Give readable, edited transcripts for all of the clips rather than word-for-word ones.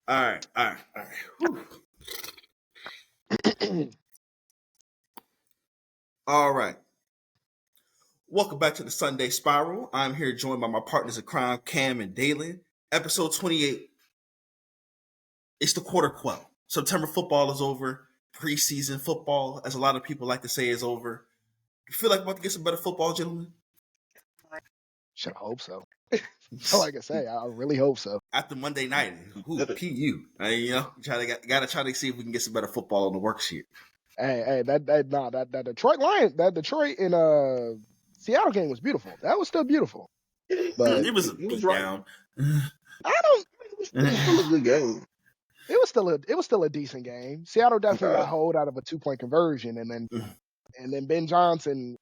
All right, all right, all right. All right. Welcome back to the Sunday Spiral. I'm here joined by my partners in crime, Cam and Dalen. Episode 28. It's the quarter quell. September football is over. Preseason football, as a lot of people like to say, is over. You feel like we're about to get some better football, gentlemen? Should I hope so? Like I say, I really hope so. After Monday night, who PU? Gotta try to see if we can get some better football on the worksheet. Hey, that Detroit Lions, that Detroit and Seattle game was beautiful. That was still beautiful. But it was a beat down. I don't. It was still a good game. It was still a decent game. Seattle definitely got hold out of a 2-point conversion, and then Ben Johnson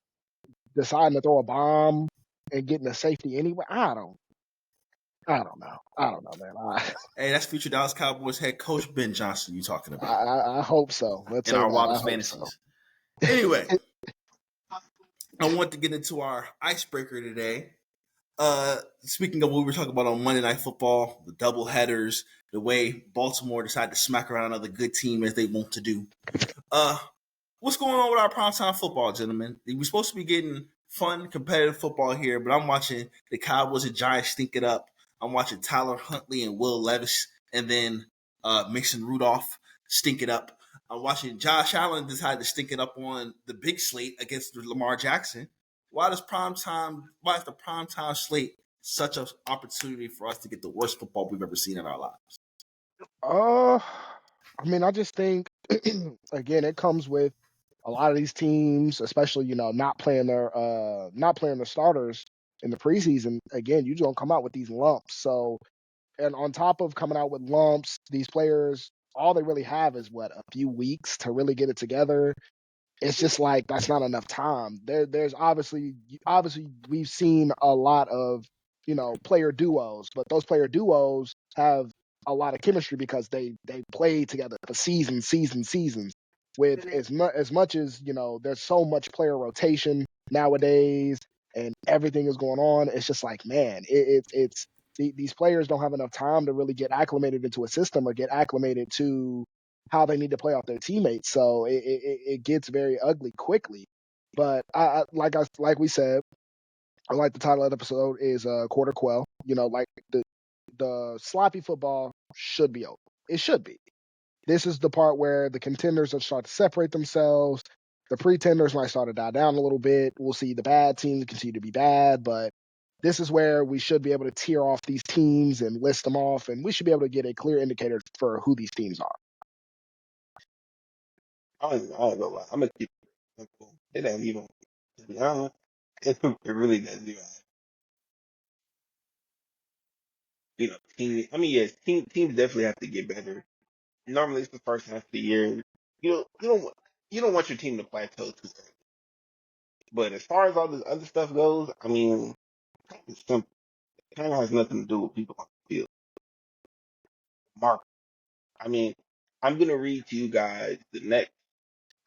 deciding to throw a bomb and getting a safety anyway. I don't know. Man. Hey, that's future Dallas Cowboys head coach Ben Johnson you talking about. I hope so. Let's in say our that. wildest I hope fantasies. so. Anyway, I want to get into our icebreaker today. Speaking of what we were talking about on Monday Night Football, the double headers, the way Baltimore decided to smack around another good team as they want to do. What's going on with our primetime football, gentlemen? We're supposed to be getting fun, competitive football here, but I'm watching the Cowboys and Giants stink it up. I'm watching Tyler Huntley and Will Levis, and then Mason Rudolph stink it up. I'm watching Josh Allen decide to stink it up on the big slate against Lamar Jackson. Why is the primetime slate such an opportunity for us to get the worst football we've ever seen in our lives? I mean, I just think again, it comes with a lot of these teams, especially not playing their starters in the preseason. Again, you don't come out with these lumps. So, and on top of coming out with lumps, these players, all they really have is a few weeks to really get it together. It's just like that's not enough time. There's obviously we've seen a lot of player duos, but those player duos have a lot of chemistry because they play together for seasons. With as much as there's so much player rotation nowadays, and everything is going on. It's just like, man, it's these players don't have enough time to really get acclimated into a system or get acclimated to how they need to play off their teammates. So it gets very ugly quickly. But like we said, I like the title of the episode is Quarter Quell. Like the sloppy football should be over. It should be. This is the part where the contenders will start to separate themselves. The pretenders might start to die down a little bit. We'll see the bad teams continue to be bad, but this is where we should be able to tier off these teams and list them off, and we should be able to get a clear indicator for who these teams are. I ain't gonna lie. I'm gonna keep it simple. It ain't even, to be honest, it really doesn't even. Yes, teams definitely have to get better. Normally, it's the first half of the year. You don't want your team to plateau too early. But as far as all this other stuff goes, I mean, it's simple. It kind of has nothing to do with people on the field. Mark, I mean, I'm gonna read to you guys the next.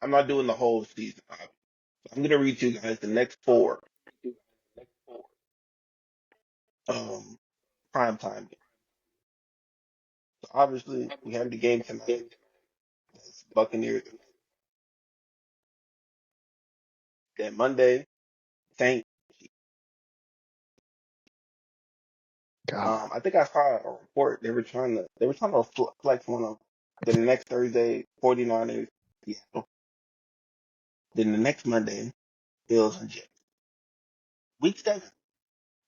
I'm not doing the whole season. I'm gonna read to you guys the next four prime time games. So obviously, we have the game tonight. It's Buccaneers. Then Monday, Saints. I think I saw a report. They were trying to flex one of the next Thursday, 49ers, Seattle. Then the next Monday, Bills and Jets. Week 7,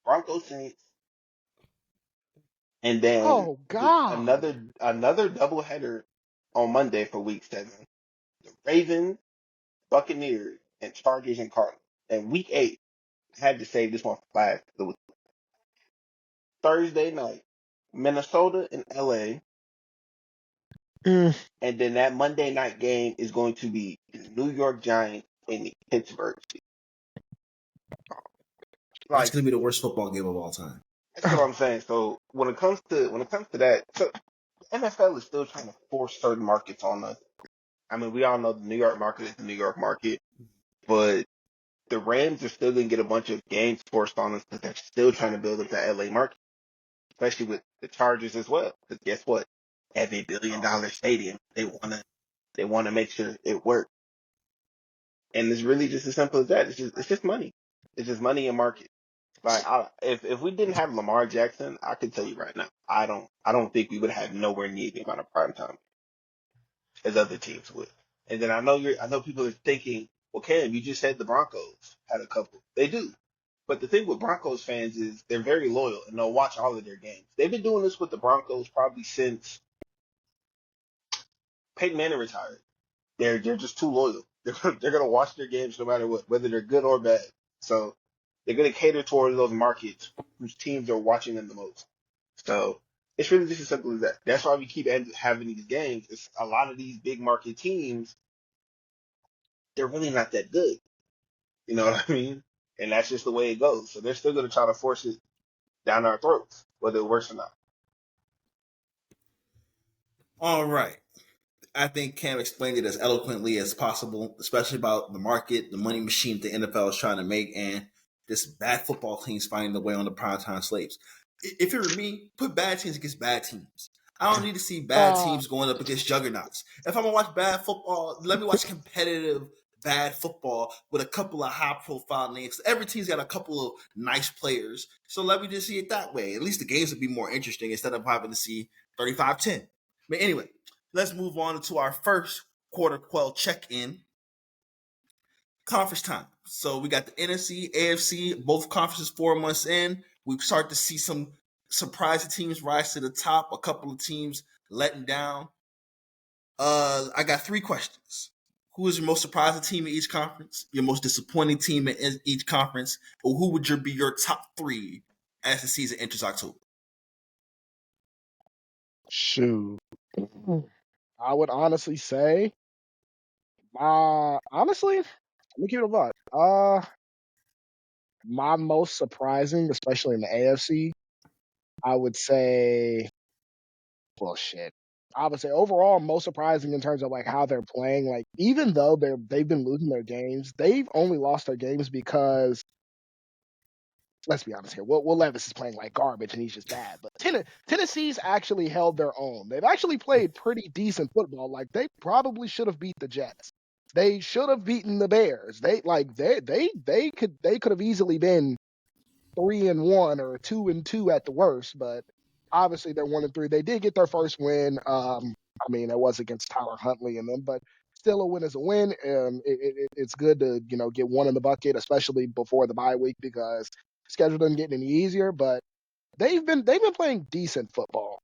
Broncos Saints, and then Oh God! another doubleheader on Monday for Week 7. The Ravens, Buccaneers, and Chargers and Cardinals. And Week 8, I had to save this one for last. It was Thursday night, Minnesota and LA. And then that Monday night game is going to be the New York Giants and the Pittsburgh Steelers. That's going to be the worst football game of all time. That's what I'm saying. So when it comes to that, so the NFL is still trying to force certain markets on us. I mean, we all know the New York market is the New York market, but the Rams are still going to get a bunch of games forced on us because they're still trying to build up the LA market, especially with the Chargers as well. Because guess what? have a $1 billion stadium. They wanna make sure it works. And it's really just as simple as that. It's just money. It's just money and market. Like if we didn't have Lamar Jackson, I can tell you right now, I don't think we would have nowhere near the amount of prime time as other teams would. And then I know people are thinking, well, Cam, you just said the Broncos had a couple. They do. But the thing with Broncos fans is they're very loyal and they'll watch all of their games. They've been doing this with the Broncos probably since Peyton Manning retired. They're just too loyal. They're gonna watch their games no matter what, whether they're good or bad. So they're gonna cater towards those markets whose teams are watching them the most. So it's really just as simple as that. That's why we keep having these games. It's a lot of these big market teams. They're really not that good. You know what I mean? And that's just the way it goes. So they're still gonna try to force it down our throats, whether it works or not. All right. I think Cam explained it as eloquently as possible, especially about the market, the money machine the NFL is trying to make, and this bad football teams finding their way on the primetime slaves. If it were me, put bad teams against bad teams. I don't need to see bad Uh, teams going up against juggernauts. If I'm gonna watch bad football, let me watch competitive bad football with a couple of high profile names. Every team's got a couple of nice players. So let me just see it that way. At least the games would be more interesting instead of having to see 35-10. But anyway, let's move on to our first quarter Quell check-in. Conference time. So we got the NFC, AFC, both conferences 4 months in. We start to see some surprising teams rise to the top, a couple of teams letting down. I got 3 questions. Who is your most surprising team in each conference? Your most disappointing team in each conference? Or who would be your top 3 as the season enters October? Shoot. I would honestly say, honestly, let me keep it a buck. My most surprising, especially in the AFC, I would say, well, shit. I would say overall most surprising in terms of like how they're playing. Like even though they've been losing their games, they've only lost their games because let's be honest here. Will Levis is playing like garbage and he's just bad. But Tennessee's actually held their own. They've actually played pretty decent football. Like they probably should have beat the Jets. They should have beaten the Bears. They could have easily been 3-1 or 2-2 at the worst. But obviously they're 1-3. They did get their first win. I mean it was against Tyler Huntley and them, but still a win is a win. It's good to get one in the bucket, especially before the bye week because schedule doesn't get any easier. But they've been playing decent football.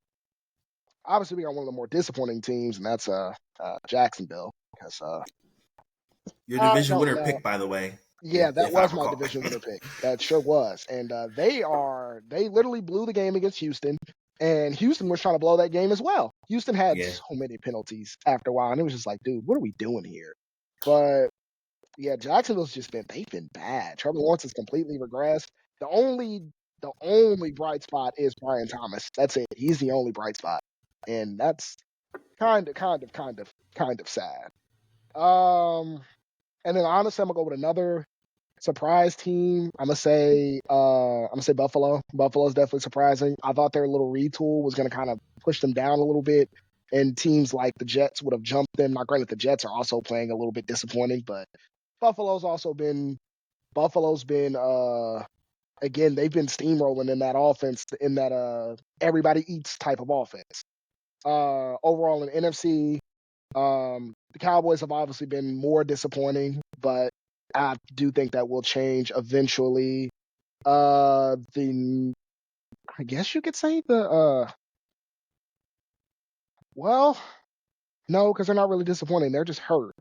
Obviously, we got one of the more disappointing teams, and that's Jacksonville. Because Your I division don't winner know. pick, by the way, Yeah, that if I was my recall. division winner pick. That sure was. And they literally blew the game against Houston. And Houston was trying to blow that game as well. Houston had Yeah. so many penalties after a while, and it was just like, dude, what are we doing here? But yeah, Jacksonville's they've been bad. Trevor Lawrence has completely regressed. The only bright spot is Brian Thomas. That's it. He's the only bright spot. And that's kind of sad. Um and then honestly I'm gonna go with another surprise team. I'm gonna say Buffalo. Buffalo's definitely surprising. I thought their little retool was gonna kind of push them down a little bit, and teams like the Jets would have jumped them. Now, granted, the Jets are also playing a little bit disappointing, but Buffalo's also been Buffalo's been again they've been steamrolling in that offense in that everybody eats type of offense. Overall in NFC, the Cowboys have obviously been more disappointing, but I do think that will change eventually. The I guess you could say the well, no, because they're not really disappointing. They're just hurt.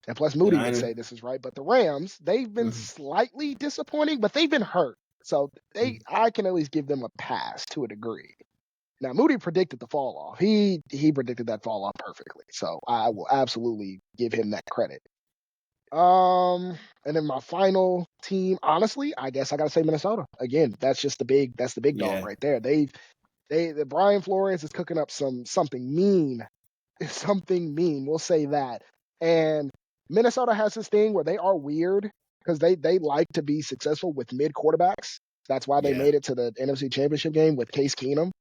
And plus, The Moody would say Niners. this is right, but the Rams, they've been Mhm. slightly disappointing, but they've been hurt. So Mhm. I can at least give them a pass to a degree. Now, Moody predicted the fall off. He predicted that fall off perfectly. So I will absolutely give him that credit. And then my final team, honestly, I guess I gotta say Minnesota. Again, that's the big dog Yeah. right there. The Brian Flores is cooking up something mean. Something mean. We'll say that. And Minnesota has this thing where they are weird because they like to be successful with mid quarterbacks. That's why they Yeah. made it to the NFC Championship game with Case Keenum.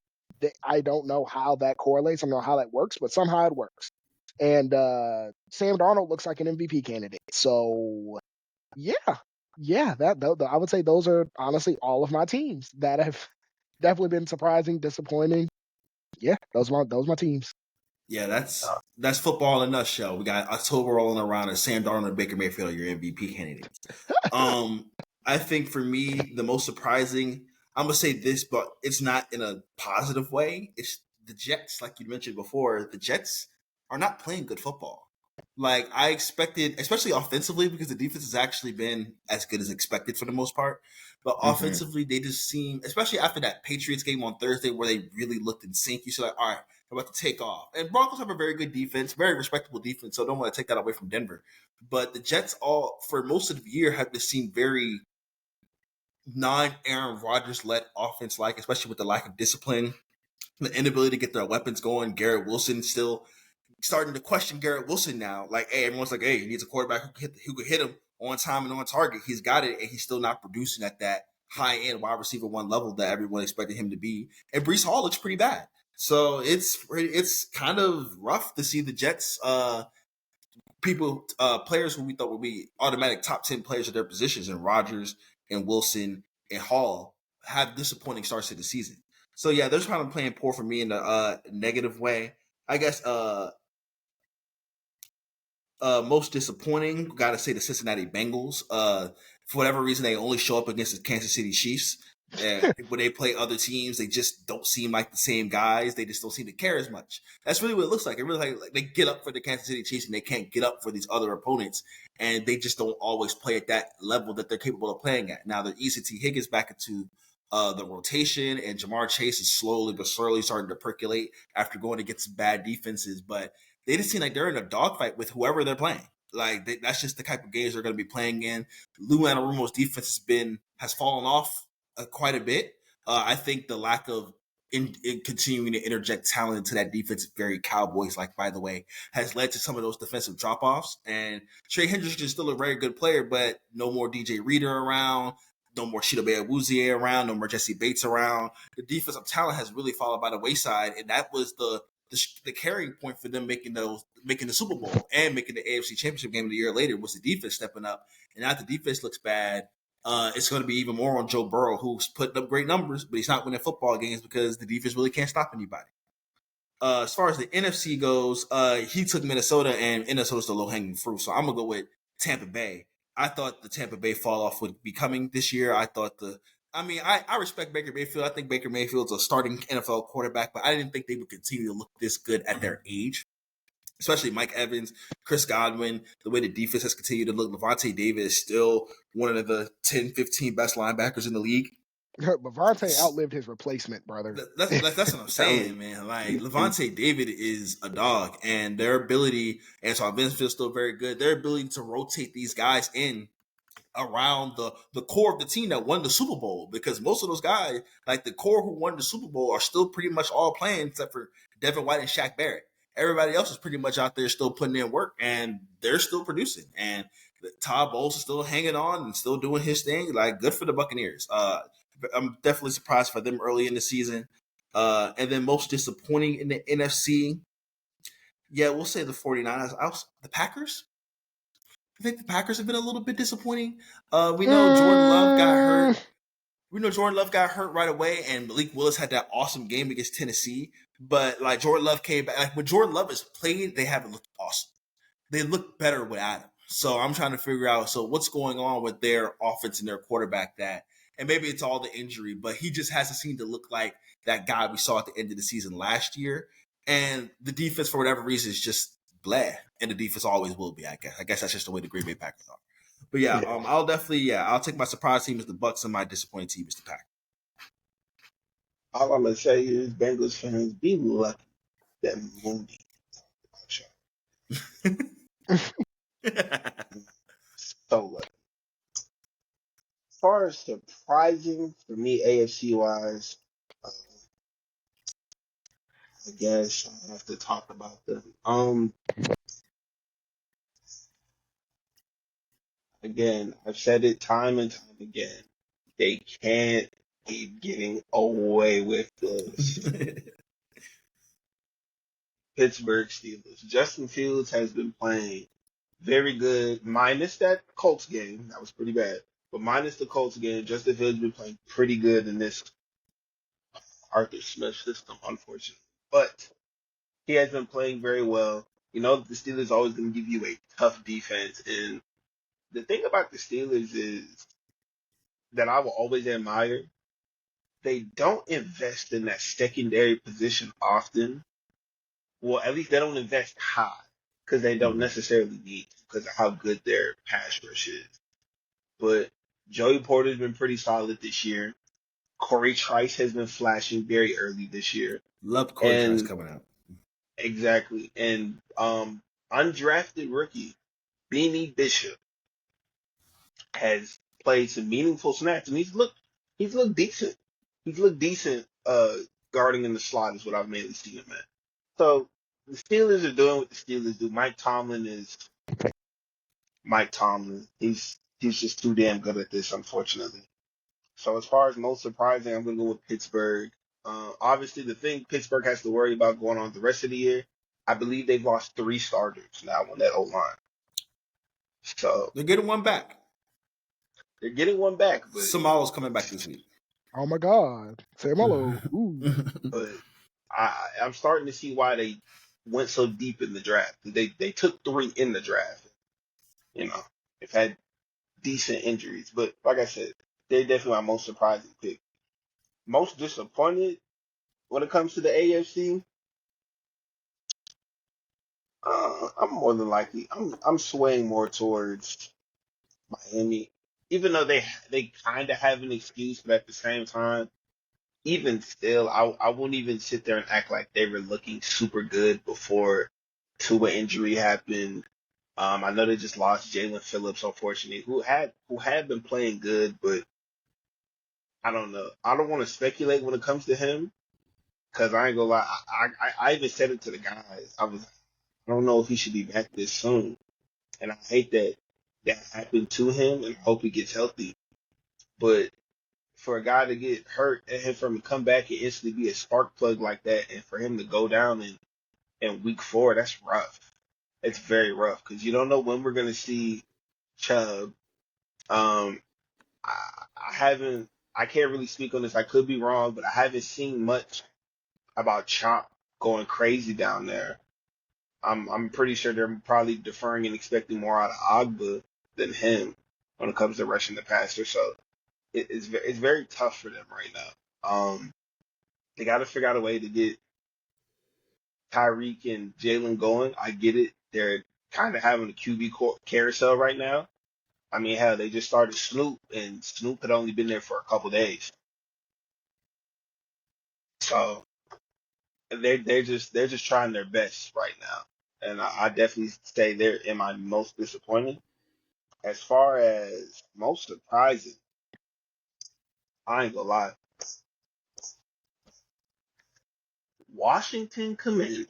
I don't know how that correlates. I don't know how that works, but somehow it works. And Sam Darnold looks like an MVP candidate. So yeah, I would say those are honestly all of my teams that have definitely been surprising, disappointing. Yeah, those are my teams. Yeah, that's football in a nutshell. We got October rolling around, and Sam Darnold and Baker Mayfield are your MVP candidates. Um, I think for me, the most surprising, I'm gonna say this, but it's not in a positive way. It's the Jets, like you mentioned before. The Jets are not playing good football. Like I expected, especially offensively, because the defense has actually been as good as expected for the most part. But Mm-hmm. offensively, they just seem, especially after that Patriots game on Thursday, where they really looked in sync. You said, like, all right, they're about to take off. And Broncos have a very good defense, very respectable defense. So I don't want to take that away from Denver. But the Jets, all for most of the year, have just seemed very non-Aaron Rodgers led offense like, especially with the lack of discipline, the inability to get their weapons going. Garrett Wilson still starting to question Garrett Wilson now. Like, hey, everyone's like, hey, he needs a quarterback who could hit him on time and on target. He's got it, and he's still not producing at that high end wide receiver one level that everyone expected him to be. And Brees Hall looks pretty bad. So it's kind of rough to see the Jets players who we thought would be automatic top 10 players at their positions, and Rodgers and Wilson and Hall have disappointing starts to the season. So yeah, they're kind of playing poor for me in a negative way. I guess most disappointing, got to say the Cincinnati Bengals. For whatever reason, they only show up against the Kansas City Chiefs. When they play other teams, they just don't seem like the same guys. They just don't seem to care as much. That's really what it looks like. It really like they get up for the Kansas City Chiefs and they can't get up for these other opponents, and they just don't always play at that level that they're capable of playing at. Now, they're easy T. Higgins back into the rotation, and Jamar Chase is slowly but surely starting to percolate after going against bad defenses, but they just seem like they're in a dogfight with whoever they're playing. Like that's just the type of games they're going to be playing in. Lou Anarumo's defense has fallen off quite a bit. I think the lack of in continuing to interject talent into that defense, very Cowboys like, by the way, has led to some of those defensive drop offs. And Trey Hendrickson is still a very good player, but no more DJ Reader around, no more Chidobe Awuzie around, no more Jesse Bates around. The defensive talent has really fallen by the wayside, and that was the carrying point for them making the Super Bowl and making the AFC Championship game a year later was the defense stepping up. And now the defense looks bad. It's going to be even more on Joe Burrow, who's putting up great numbers, but he's not winning football games because the defense really can't stop anybody. As far as the NFC goes, he took Minnesota, and Minnesota's the low hanging fruit. So I'm gonna go with Tampa Bay. I thought the Tampa Bay fall off would be coming this year. I respect Baker Mayfield. I think Baker Mayfield's a starting NFL quarterback, but I didn't think they would continue to look this good at their age. Especially Mike Evans, Chris Godwin, the way the defense has continued to look. Levante David is still one of the 10, 15 best linebackers in the league. Levante outlived his replacement, brother. That's what I'm saying, man. Like Levante David is a dog, and their ability, Antoine Vincent's still very good. Their ability to rotate these guys in around the core of the team that won the Super Bowl, because most of those guys, like the core who won the Super Bowl, are still pretty much all playing except for Devin White and Shaq Barrett. Everybody else is pretty much out there still putting in work, and they're still producing. And Todd Bowles is still hanging on and still doing his thing. Like, good for the Buccaneers. I'm definitely surprised for them early in the season. And then most disappointing in the NFC, yeah, we'll say the 49ers. The Packers? I think the Packers have been a little bit disappointing. We know Jordan Love got hurt. We know Jordan Love got hurt right away, and Malik Willis had that awesome game against Tennessee. But like Jordan Love came back, like when Jordan Love has played, they haven't looked awesome. They look better without him. So I'm trying to figure out what's going on with their offense and their quarterback and maybe it's all the injury, but he just hasn't seemed to look like that guy we saw at the end of the season last year. And the defense, for whatever reason, is just bleh. And the defense always will be, I guess. I guess that's just the way the Green Bay Packers are. But yeah, I'll take my surprise team as the Bucks and my disappointing team is the Packers. All I'm gonna say is Bengals fans be lucky that Mooney is so lucky. As far as surprising for me, AFC wise, I guess I have to talk about them. Again, I've said it time and time again. They can't keep getting away with this. Pittsburgh Steelers. Justin Fields has been playing very good, minus that Colts game. That was pretty bad. But minus the Colts game, Justin Fields has been playing pretty good in this Arthur Smith system, unfortunately. But he has been playing very well. You know, the Steelers always going to give you a tough defense. And the thing about the Steelers is that I will always admire, they don't invest in that secondary position often. Well, at least they don't invest high because they don't necessarily need to because of how good their pass rush is. But Joey Porter's been pretty solid this year. Corey Trice has been flashing very early this year. Love Corey Trice And coming out. exactly. And undrafted rookie, Beanie Bishop, has played some meaningful snaps and he's looked decent. He's looked decent guarding in the slot is what I've mainly seen him at. So the Steelers are doing what the Steelers do. Mike Tomlin is Mike Tomlin. He's just too damn good at this, unfortunately. So as far as most surprising, I'm gonna go with Pittsburgh. Obviously, the thing Pittsburgh has to worry about going on the rest of the year, I believe they've lost 3 starters now on that O line. So They're getting one back. they're getting one back, Samala's coming back this week. Oh my God. Say hello. Ooh. but I'm starting to see why they went so deep in the draft. They took 3 in the draft. You know, they've had decent injuries, but like I said, they're definitely my most surprising pick. Most disappointed when it comes to the AFC, I'm more than likely I'm swaying more towards Miami, even though they kind of have an excuse, but at the same time, even still, I won't even sit there and act like they were looking super good before Tua injury happened. I know they just lost Jalen Phillips, unfortunately, who had been playing good, but I don't know. I don't want to speculate when it comes to him because I ain't gonna lie. I even said it to the guys. I don't know if he should be back this soon, and I hate that that happened to him, and I hope he gets healthy. But for a guy to get hurt and him from come back and instantly be a spark plug like that, and for him to go down in week 4, that's rough. It's very rough because you don't know when we're gonna see Chubb. Um, I haven't. I can't really speak on this. I could be wrong, but I haven't seen much about Chomp going crazy down there. I'm pretty sure they're probably deferring and expecting more out of Agba than him when it comes to rushing the passer. So it's very tough for them right now. They got to figure out a way to get Tyreek and Jalen going. I get it. They're kind of having a QB carousel right now. I mean, hell, they just started Snoop, and Snoop had only been there for a couple days. So they're just trying their best right now, and I definitely say they're in my most disappointing. As far as most surprising, I ain't gonna lie. Washington Commanders.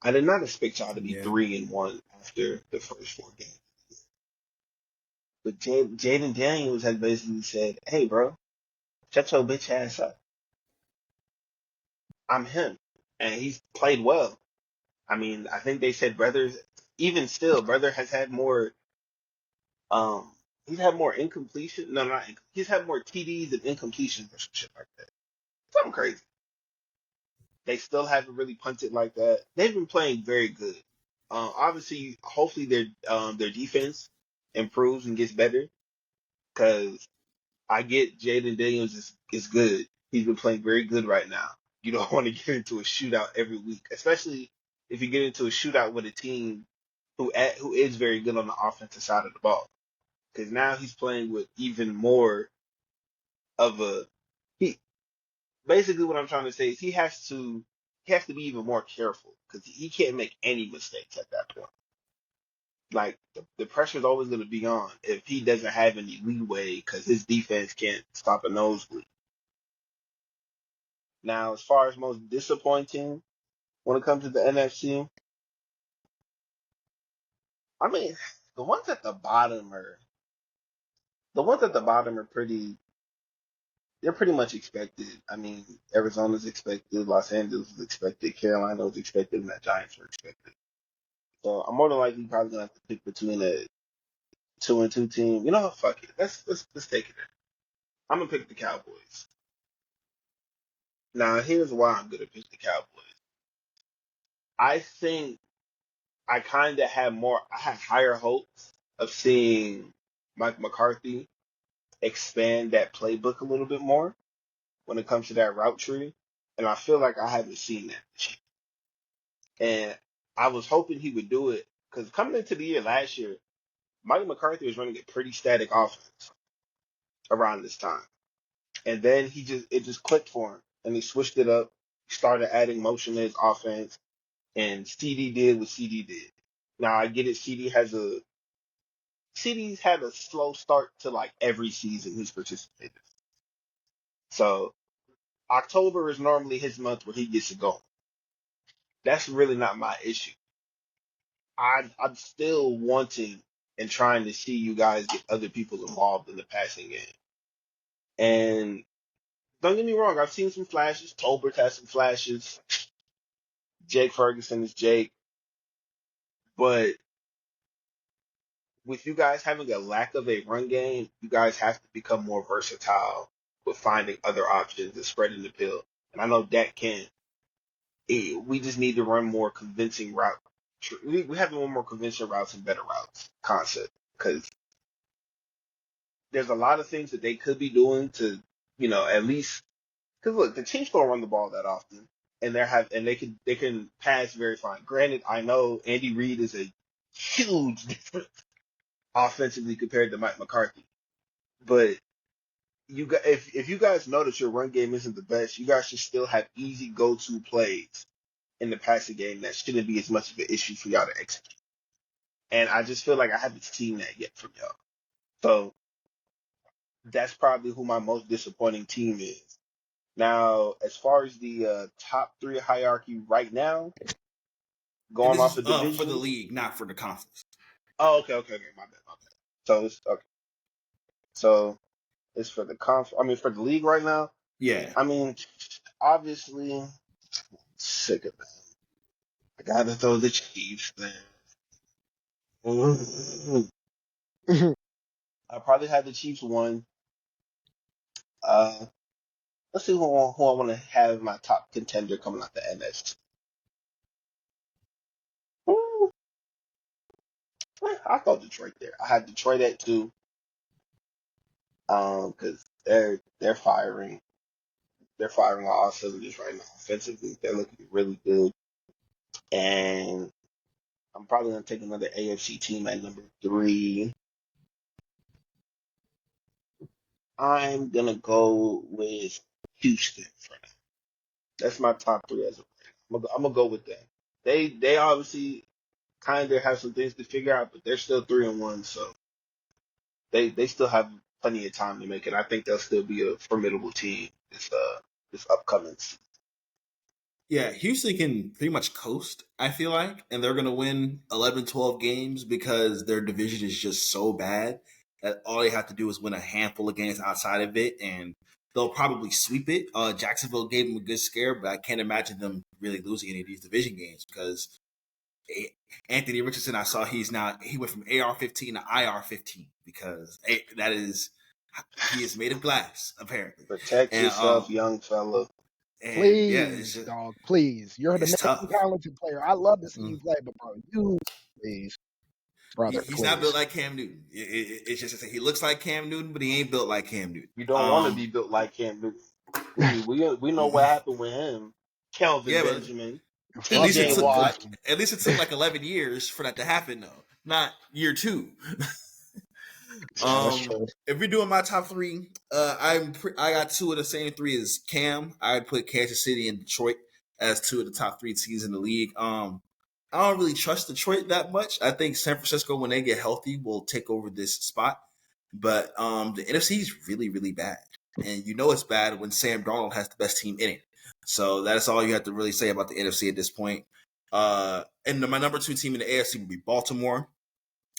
I did not expect y'all to be Yeah. 3-1 after the first 4 games. But Jaden Daniels has basically said, "Hey, bro, shut your bitch ass up. I'm him," and he's played well. I mean, I think they said brothers. Even still, brother has had more. Um, he's had more incompletion. No, not he's had more TDs and incompletions or some shit like that. Something crazy. They still haven't really punted like that. They've been playing very good. Obviously, hopefully their defense improves and gets better. Because I get Jaden Daniels is good. He's been playing very good right now. You don't want to get into a shootout every week, especially if you get into a shootout with a team who is very good on the offensive side of the ball. Because now he's playing with even more of a he. Basically, what I'm trying to say is he has to be even more careful because he can't make any mistakes at that point. Like the pressure is always going to be on if he doesn't have any leeway because his defense can't stop a nosebleed. Now, as far as most disappointing when it comes to the NFC, I mean, the ones at the bottom are the ones at the bottom are they're pretty much expected. I mean, Arizona's expected, Los Angeles is expected, Carolina was expected, and the Giants were expected. So I'm more than likely probably gonna have to pick between a 2-2 team. You know what? Fuck it. Let's take it. I'm gonna pick the Cowboys. Now here's why I'm gonna pick the Cowboys. I think I had higher hopes of seeing Mike McCarthy expand that playbook a little bit more when it comes to that route tree. And I feel like I haven't seen that this year. And I was hoping he would do it because coming into the year last year, Mike McCarthy was running a pretty static offense around this time. And then it just clicked for him and he switched it up, started adding motionless offense, and CD did what CD did. Now I get it, CD's had a slow start to like every season he's participated. So October is normally his month where he gets to go. That's really not my issue. I'm still wanting and trying to see you guys get other people involved in the passing game. And don't get me wrong, I've seen some flashes. Tolbert has some flashes. Jake Ferguson is Jake. But with you guys having a lack of a run game, you guys have to become more versatile with finding other options and spreading the field. And I know Dak can. We just need to run more convincing route. We have to run more convincing routes and better routes concept because there's a lot of things that they could be doing to, at least because look, the Chiefs don't run the ball that often, and they can pass very fine. Granted, I know Andy Reid is a huge difference offensively compared to Mike McCarthy, but if you guys know that your run game isn't the best, you guys should still have easy go-to plays in the passing game that shouldn't be as much of an issue for y'all to execute. And I just feel like I haven't seen that yet from y'all. So that's probably who my most disappointing team is. Now, as far as the top three hierarchy right now, And going this off is of for the division. league, not for the conference. Oh, okay, my bad. So it's okay. So it's for the for the league right now. Yeah. I mean, obviously, sick of that. I gotta throw the Chiefs there. I probably had the Chiefs one. Uh, let's see who I want to have my top contender coming out the NFC. Ooh, I thought Detroit there. I had Detroit at two. Because they're firing. They're firing on all cylinders right now. Offensively, they're looking really good. And I'm probably gonna take another AFC team at number three. I'm gonna go with Houston for now. That's my top three as of right now. I'm gonna go with them. They obviously kind of have some things to figure out, but they're still 3-1, so they still have plenty of time to make it. I think they'll still be a formidable team this upcoming season. Yeah, Houston can pretty much coast, I feel like, and they're going to win 11, 12 games because their division is just so bad that all they have to do is win a handful of games outside of it, and they'll probably sweep it. Jacksonville gave them a good scare, but I can't imagine them really losing any of these division games because Anthony Richardson, I saw he went from AR-15 to IR-15 because that is he is made of glass apparently, Protect and yourself, young fella. yeah, Please, dog, please. You're the it's main tough. talented player. I love to see Mm. you play, but bro, you please, brother, He's not built please. like Cam Newton. It's just he looks like Cam Newton, but he ain't built like Cam Newton. You don't want to be built like Cam Newton. We know what happened with him. Kelvin Yeah, but Benjamin, at Fuck least it T.J. took Calvin Watt. like Benjamin. 11 years for that to happen though, not year two. Yeah, that's true. If we're doing my top three, I got two of the same three as Cam. I'd put Kansas City and Detroit as two of the top three teams in the league. I don't really trust Detroit that much. I think San Francisco, when they get healthy, will take over this spot. But the NFC is really, really bad, and you know it's bad when Sam Darnold has the best team in it. So that's all you have to really say about the NFC at this point. And my number two team in the AFC would be Baltimore.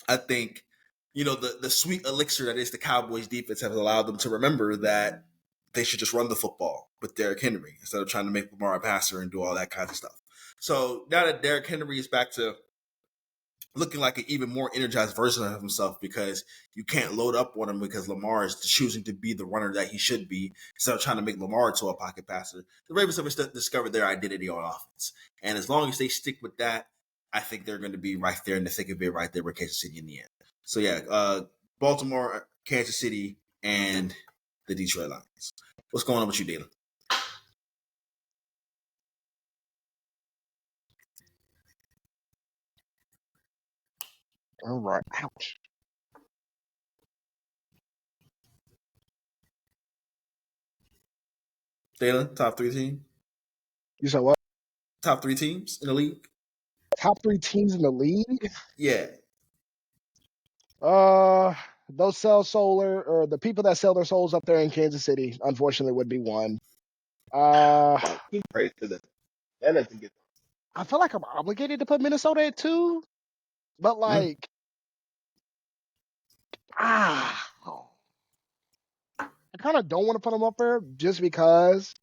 I think, the sweet elixir that is the Cowboys defense has allowed them to remember that they should just run the football with Derrick Henry instead of trying to make Lamar a passer and do all that kind of stuff. So now that Derrick Henry is back to looking like an even more energized version of himself, because you can't load up on him because Lamar is choosing to be the runner that he should be instead of trying to make Lamar into a pocket passer. The Ravens have discovered their identity on offense. And as long as they stick with that, I think they're going to be right there in the thick of it, right there with Kansas City in the end. So yeah, Baltimore, Kansas City, and the Detroit Lions. What's going on with you, Dalen? All right. Ouch. Dalen, top 3 team? You said what? Top 3 teams in the league? Top 3 teams in the league? Yeah. Those the people that sell their souls up there in Kansas City, unfortunately, would be one. Keep praise to them. That doesn't get. I feel like I'm obligated to put Minnesota at 2, but like, I kind of don't want to put them up there just because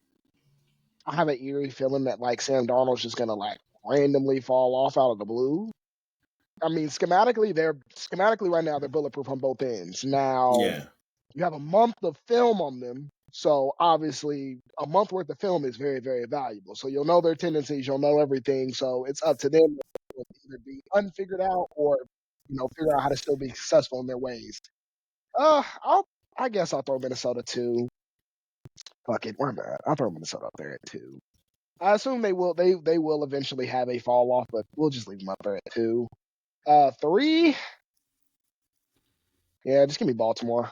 I have an eerie feeling that like Sam Darnold's just gonna like randomly fall off out of the blue. I mean, schematically right now they're bulletproof on both ends. Now you have a month of film on them, so obviously a month worth of film is very, very valuable. So you'll know their tendencies, you'll know everything. So it's up to them to either be unfigured out or figure out how to still be successful in their ways. I guess I'll throw Minnesota 2. Fuck it, why not? I'll throw Minnesota up there at 2. I assume they will eventually have a fall off, but we'll just leave them up there at 2. 3, yeah, just give me Baltimore.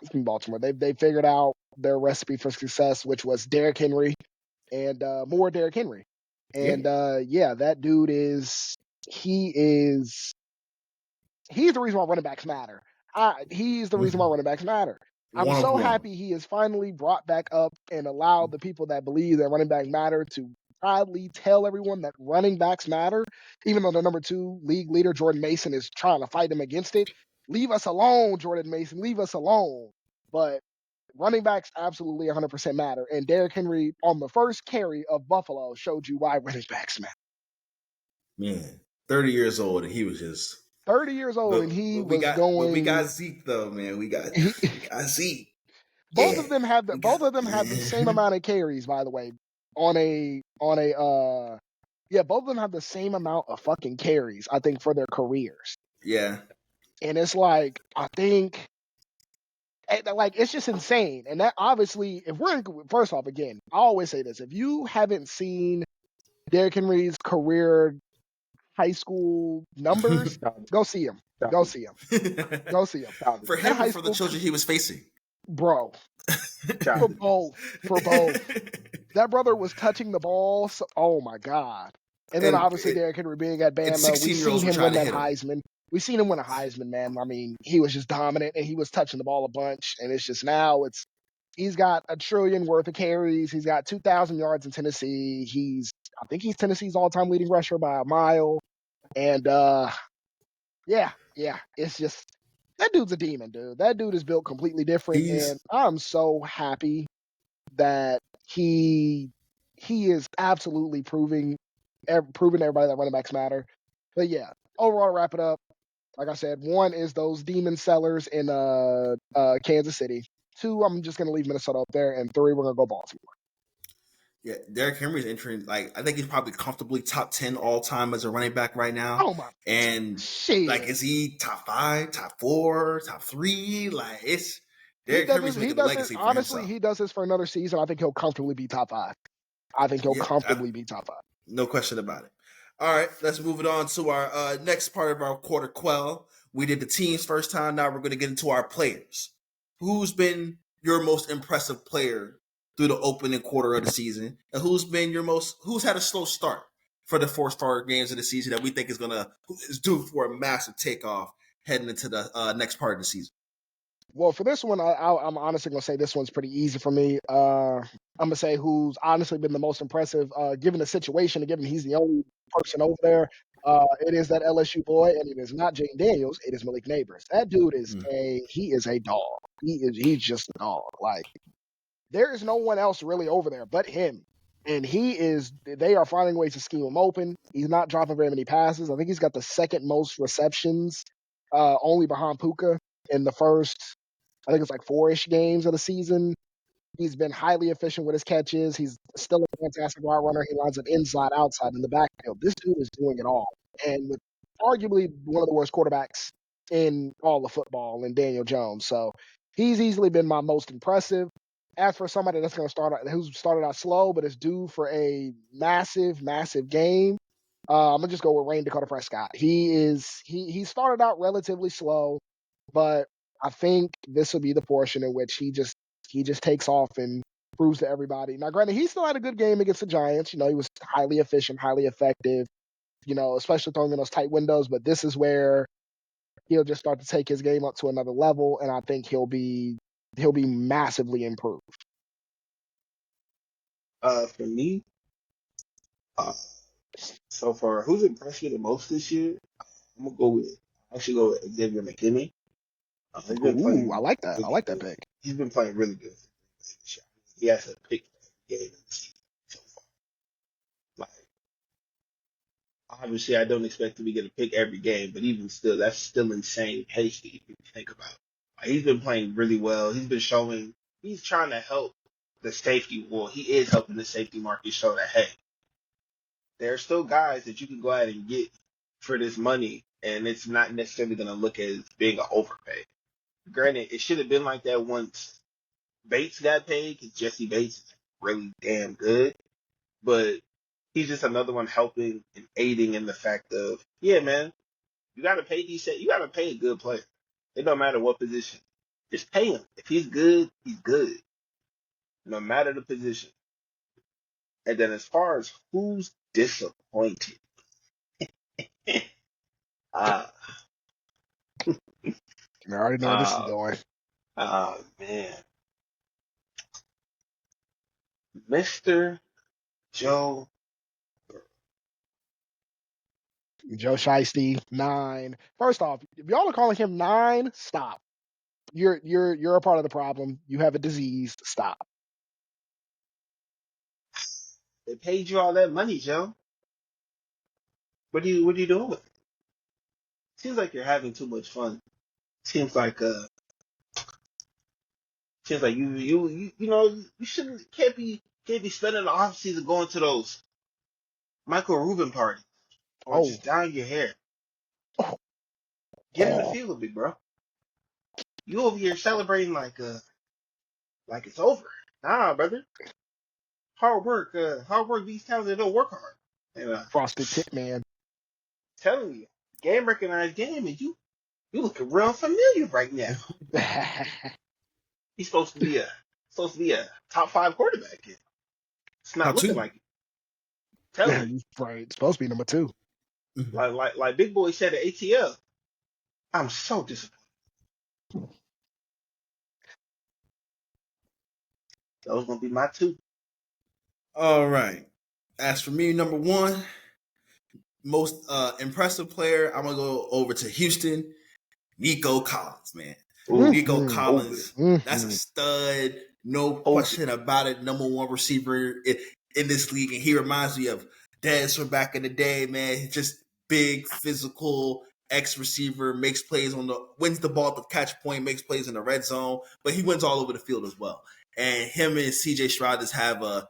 Just give me Baltimore. They figured out their recipe for success, which was Derrick Henry and more Derrick Henry. And that dude he's the reason why running backs matter. He's the reason why running backs matter. I'm so happy he is finally brought back up and allowed the people that believe that running backs matter to proudly tell everyone that running backs matter, even though the number 2 league leader, Jordan Mason, is trying to fight him against it. Leave us alone, Jordan Mason. Leave us alone. But running backs absolutely 100% matter. And Derrick Henry, on the first carry of Buffalo, showed you why running backs matter. Man, 30 years old, and he was just 30 years old, and he was going. But we got Zeke though, man. We got Zeke. Both of them have the same amount of carries, by the way. Both of them have the same amount of fucking carries, I think, for their careers. Yeah. And it's like, I think, like, it's just insane. And that obviously, first off, again, I always say this: if you haven't seen Derrick Henry's career high school numbers, go see him. Go see him. Go see him. For him and for the children he was facing. Bro. For both. That brother was touching the ball. So, oh my God. And then obviously Derrick Henry being at Bama. We've seen him win that Heisman. We've seen him win a Heisman, man. I mean, he was just dominant and he was touching the ball a bunch. And it's just now he's got $1 trillion worth of carries. He's got 2,000 yards in Tennessee. I think he's Tennessee's all-time leading rusher by a mile. And it's just, that dude's a demon, dude. That dude is built completely different. And I'm so happy that he is absolutely proving everybody that running backs matter. But yeah, overall, to wrap it up, like I said, 1 is those demon sellers in Kansas City. 2, I'm just going to leave Minnesota up there. And 3, we're going to go Baltimore. Yeah, Derrick Henry's entering, I think he's probably comfortably top 10 all time as a running back right now. Oh my! And shit, is he top 5, top 4, top 3? Like, it's Derrick Henry's making a legacy for honestly, himself. He does this for another season. I think he'll comfortably be top 5. I think he'll comfortably be top 5. No question about it. All right, let's move it on to our next part of our quarter Quell. We did the teams first time. Now we're going to get into our players. Who's been your most impressive player through the opening quarter of the season, and who's had a slow start for the 4-star games of the season that we think is due for a massive takeoff heading into the next part of the season? Well, for this one, I'm honestly going to say this one's pretty easy for me. I'm going to say who's honestly been the most impressive, given the situation and given he's the only person over there. It is that LSU boy, and it is not Jane Daniels. It is Malik Neighbors. That dude is Mm. he is a dog. He's just a dog. Like there is no one else really over there but him. And they are finding ways to scheme him open. He's not dropping very many passes. I think he's got the second most receptions, only behind Puka in the first, I think it's like 4-ish games of the season. He's been highly efficient with his catches. He's still a fantastic route runner. He lines up inside, outside, in the backfield. This dude is doing it all. And with arguably one of the worst quarterbacks in all of football in Daniel Jones. So he's easily been my most impressive. As for somebody that's going to who's started out slow, but is due for a massive, massive game, I'm gonna just go with Rain Dakota Prescott. He started out relatively slow, but I think this will be the portion in which he just takes off and proves to everybody. Now, granted, he still had a good game against the Giants. He was highly efficient, highly effective. Especially throwing in those tight windows. But this is where he'll just start to take his game up to another level, and I think he'll be massively improved. For me, so far, who's impressed me the most this year? I'm gonna go with. I should go with Xavier McKinney. He's been Ooh, I playing like that. I really like that good. pick. He's been playing really good. He has a pick every game in the season so far. Like, obviously, I don't expect him to get a pick every game, but even still, that's still insane pace if you think about it. Like, he's been playing really well. He's been showing. He's trying to help the safety. Well, he is helping the safety market show that hey, there are still guys that you can go ahead and get for this money, and it's not necessarily going to look as being an overpay. Granted, it should have been like that once Bates got paid, because Jesse Bates is really damn good, but he's just another one helping and aiding in the fact of, yeah, man, you got to pay you got to pay a good player. It don't matter what position. Just pay him. If he's good, he's good, no matter the position. And then as far as who's disappointed, uh, I already know where this is uh, going. man, Mr. Joe. Joe Shiesty, 9. First off, if y'all are calling him 9, stop. You're a part of the problem. You have a disease. Stop. They paid you all that money, Joe. What are you doing with it? Seems like you're having too much fun. Seems like you shouldn't can't be spending the off season going to those Michael Rubin parties or Oh, just dyeing your hair. oh, Get in the oh. field a bit, bro. You over here celebrating like it's over. Nah, brother. Hard work beats talent that don't work hard. And Frosted Tip Man. telling you, game recognized game, and you looking real familiar right now. He's supposed to be a top 5 quarterback. It's not Top looking two. like it. Telling you. He's right. It's supposed to be number 2. Mhm. Like Big Boy said at ATL, I'm so disappointed. That was gonna be my 2. All right. As for me, number 1, most impressive player, I'm gonna go over to Houston. Nico Collins, man. Ooh, Nico hold it, Collins, that's a Mm-hmm. stud, no hold it. question about it. Number 1 receiver in this league, and he reminds me of Dez from back in the day, man. He's just big, physical, ex receiver, makes plays wins the ball at the catch point, makes plays in the red zone, but he wins all over the field as well. And him and CJ Stroud just have a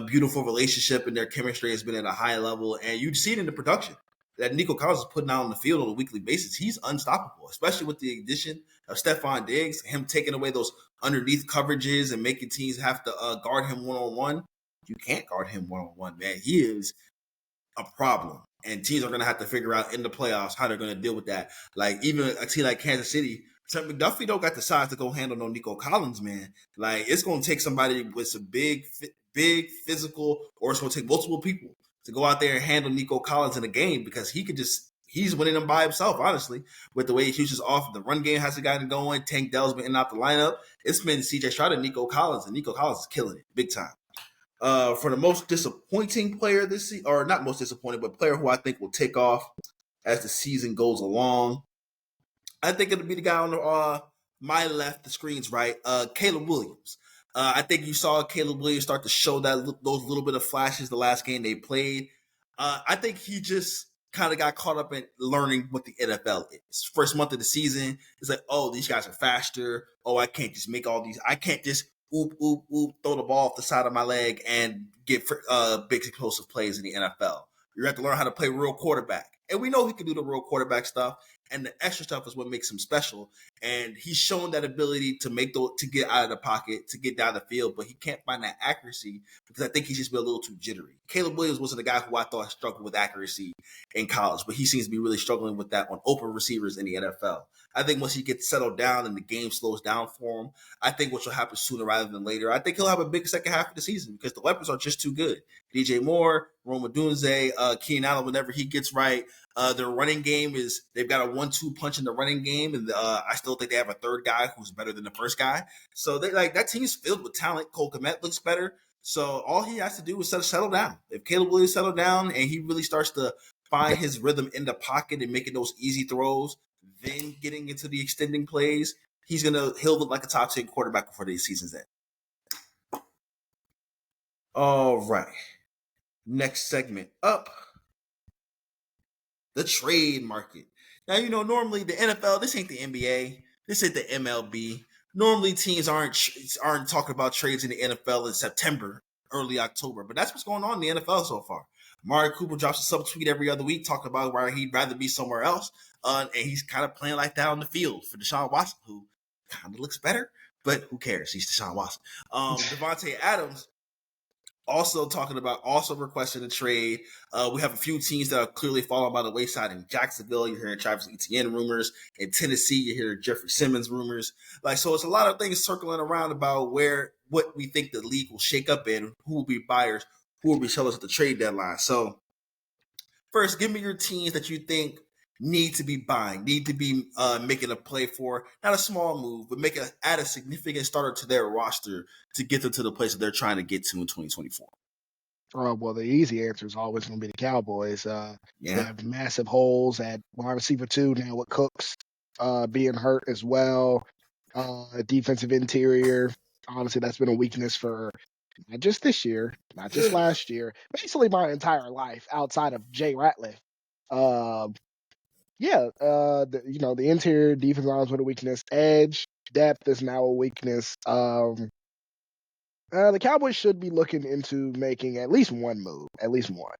beautiful relationship, and their chemistry has been at a high level. And you see it in the production that Nico Collins is putting out on the field on a weekly basis. He's unstoppable, especially with the addition of Stephon Diggs, him taking away those underneath coverages and making teams have to guard him one-on-one. You can't guard him one-on-one, man. He is a problem. And teams are going to have to figure out in the playoffs how they're going to deal with that. Like, even a team like Kansas City, Trent McDuffie don't got the size to go handle no Nico Collins, man. Like, it's going to take somebody with some big physical, or it's going to take multiple people to go out there and handle Nico Collins in a game, because he's winning them by himself, honestly, with the way Houston's off. The run game hasn't gotten going. Tank Dell's been in and out the lineup. It's been CJ Stroud and Nico Collins is killing it big time. For the most disappointing player this season, or not most disappointing, but player who I think will take off as the season goes along, I think it'll be the guy on my left, the screen's right, Caleb Williams. I think you saw Caleb Williams start to show those little bit of flashes the last game they played. I think he just kind of got caught up in learning what the NFL is. First month of the season, it's like, oh, these guys are faster. Oh, I can't just make all these. I can't just oop, oop, oop, throw the ball off the side of my leg and get big explosive plays in the NFL. You have to learn how to play real quarterback. And we know he can do the real quarterback stuff. And the extra stuff is what makes him special. And he's shown that ability to to get out of the pocket, to get down the field, but he can't find that accuracy because I think he's just been a little too jittery. Caleb Williams wasn't a guy who I thought struggled with accuracy in college, but he seems to be really struggling with that on open receivers in the NFL. I think once he gets settled down and the game slows down for him, I think what will happen sooner rather than later. I think he'll have a big second half of the season because the weapons are just too good. DJ Moore, Roma Dunze, Keenan Allen, whenever he gets right, their running game they've got a 1-2 punch in the running game, and I still think they have a third guy who's better than the first guy. So they that team's filled with talent. Cole Kmet looks better. So all he has to do is settle down. If Caleb Williams settle down and he really starts to find his rhythm in the pocket and making those easy throws, then getting into the extending plays, he'll look like a top 10 quarterback before the season's end. All right. Next segment up. The trade market. Now, normally the NFL, this ain't the NBA. This ain't the MLB. Normally teams aren't talking about trades in the NFL in September, early October, but that's what's going on in the NFL so far. Amari Cooper drops a subtweet every other week talking about where he'd rather be somewhere else, and he's kind of playing like that on the field for Deshaun Watson, who kind of looks better, but who cares? He's Deshaun Watson. Devontae Adams also requesting a trade. We have a few teams that are clearly falling by the wayside. In Jacksonville, you're hearing Travis Etienne rumors. In Tennessee, you're hearing Jeffrey Simmons rumors. So it's a lot of things circling around about what we think the league will shake up in, who will be buyers, who will be sellers at the trade deadline. So first, give me your teams that you think need to be making a play for, not a small move, but add a significant starter to their roster to get them to the place that they're trying to get to in 2024. Well, the easy answer is always going to be the Cowboys. They have massive holes at wide receiver 2 now with Cooks being hurt as well. Defensive interior, honestly, that's been a weakness for not just this year, not just last year, basically my entire life outside of Jay Ratliff. The interior defense lines with a weakness. Edge depth is now a weakness. The Cowboys should be looking into making at least one move, at least one.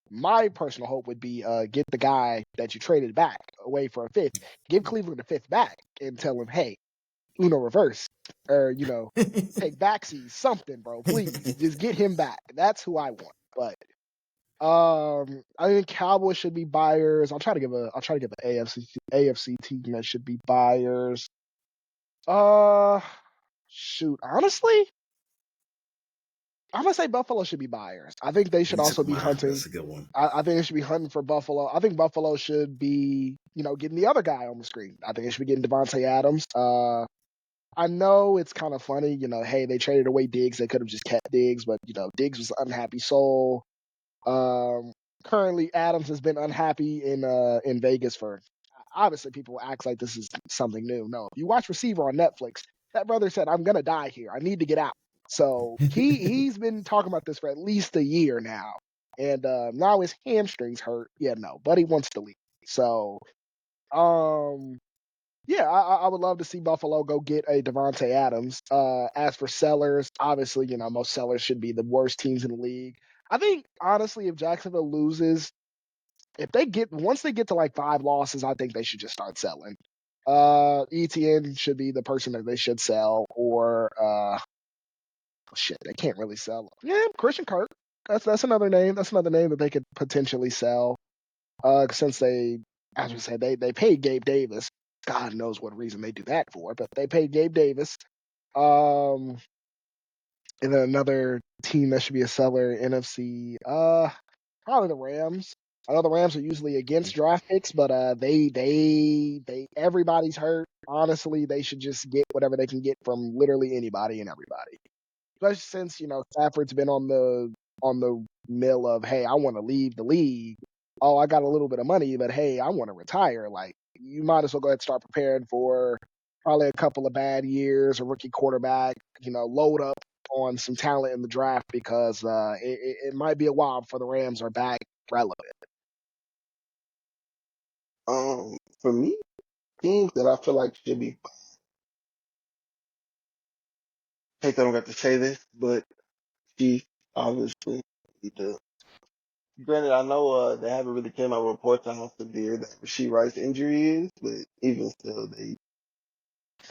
My personal hope would be get the guy that you traded back away for a fifth, give Cleveland a fifth back, and tell him, hey, Uno reverse, or take backsies, something, bro. Please, just get him back. That's who I want. But I think Cowboys should be buyers. I'll try to give an AFC team that should be buyers. Shoot, honestly, I'm gonna say Buffalo should be buyers. I think they should also be hunting. That's a good one. I think they should be hunting for Buffalo. I think Buffalo should be, getting the other guy on the screen. I think they should be getting Devontae Adams. I know it's kind of funny, hey, they traded away Diggs. They could have just kept Diggs, but Diggs was an unhappy soul. Currently, Adams has been unhappy in Vegas for. Obviously, people act like this is something new. No, if you watch Receiver on Netflix, that brother said, "I'm gonna die here. I need to get out." So he's been talking about this for at least a year now, and now his hamstrings hurt. Yeah, no, but he wants to leave. So, yeah, I would love to see Buffalo go get a Devontae Adams. As for sellers, obviously, most sellers should be the worst teams in the league. I think, honestly, if Jacksonville loses, once they get to like 5 losses, I think they should just start selling. ETN should be the person that they should sell, or they can't really sell. Yeah, Christian Kirk. That's another name. That's another name that they could potentially sell. Since they, as we said, they paid Gabe Davis. God knows what reason they do that for, but they paid Gabe Davis. And then another team that should be a seller, NFC, probably the Rams. I know the Rams are usually against draft picks, but they everybody's hurt. Honestly, they should just get whatever they can get from literally anybody and everybody. especially since Stafford's been on the mill of, hey, I want to leave the league. Oh, I got a little bit of money, but hey, I want to retire. Like, you might as well go ahead and start preparing for probably a couple of bad years, a rookie quarterback. Load up on some talent in the draft because it might be a while before the Rams are back relevant. For me, teams that I feel like should be. I hate that I don't got to say this, but Chiefs obviously need to. Granted, I know they haven't really came out with reports on how severe that Rasheed Rice injury is, but even still,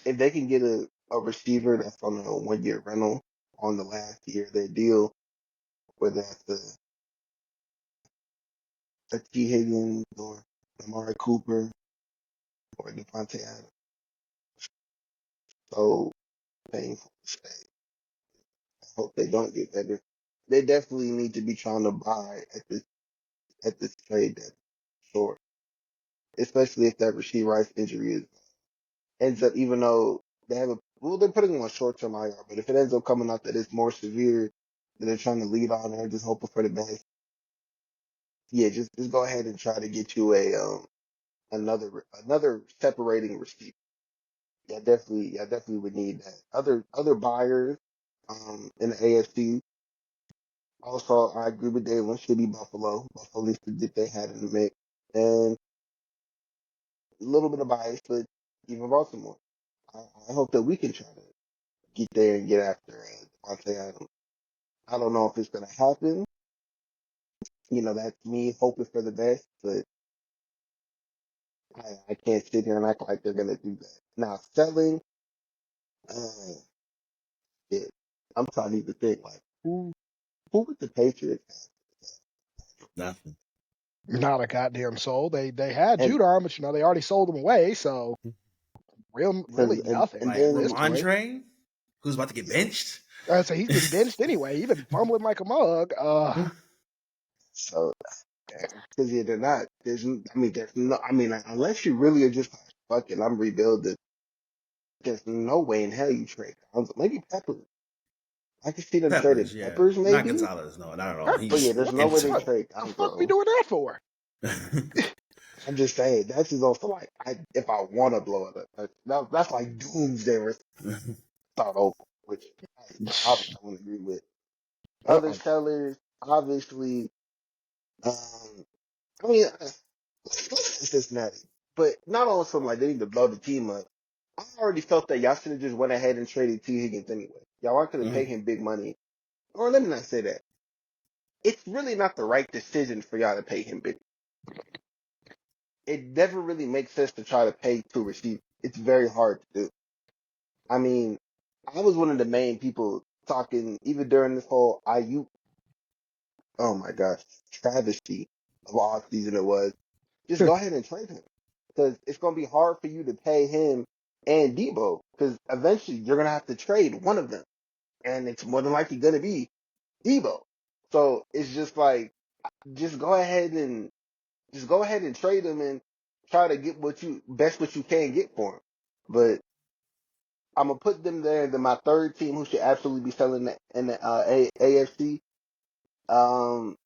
if they can get a receiver that's on a 1 year rental on the last year of their deal, whether that's a T. Higgins or Amari Cooper or Devontae Adams, so painful to say. I hope they don't get better. They definitely need to be trying to buy at this trade that short, especially if that Rasheed Rice injury ends up, even though they're putting him on short term IR, but if it ends up coming out that it's more severe, that they're trying to lead on and just hoping for the best, yeah, just go ahead and try to get you another separating receiver. Yeah, definitely would need that. Other buyers in the AFC. Also, I agree with Dave. One should be Buffalo. Buffalo needs to get their hat in the mix, and a little bit of bias, but even Baltimore. I hope that we can try to get there and get after Devontae Adams. I don't know if it's going to happen. That's me hoping for the best, but I can't sit here and act like they're going to do that. Now, selling, uh, shit, I'm trying to even think, like, who would the Patriots Nothing. Not a goddamn soul. They had have? Judon, but they already sold him away. So really nothing And Like at then this point. Ramondre, who's about to get yeah, benched. I say he's been benched anyway. He's been fumbling like a mug. so because they're not. There's no. Unless you really are just like, fuck it, I'm rebuilding. There's no way in hell you trade. Maybe Peppers. I can see them trading Peppers, yeah. Peppers, Not maybe. Gonzalez, no, not at all. But yeah, Peppers, He's there's what no the way they fuck? ineligible. trade The fuck we Gonzo. doing that for? I'm just saying that's just also like if I want to blow it up, that's like doomsday or start over, which obviously I wouldn't agree with. Other Uh-uh. sellers, obviously, um, I mean, let's Cincinnati, but not on something like they need to blow the team up. I already felt that y'all should have just went ahead and traded T. Higgins anyway. Y'all aren't going to pay Mhm. him big money, or let me not say that. It's really not the right decision for y'all to pay him big. It never really makes sense to try to pay two receivers. It's very hard to do. I mean, I was one of the main people talking even during this whole IU, oh my gosh, travesty of off season it was. Just go ahead and trade him because it's going to be hard for you to pay him and Debo because eventually you're going to have to trade one of them, and it's more than likely going to be Debo. So it's just like just go ahead and trade him and try to get what you can get for him. But I'm gonna put them there. Then my third team, who should absolutely be selling in the AFC. Um,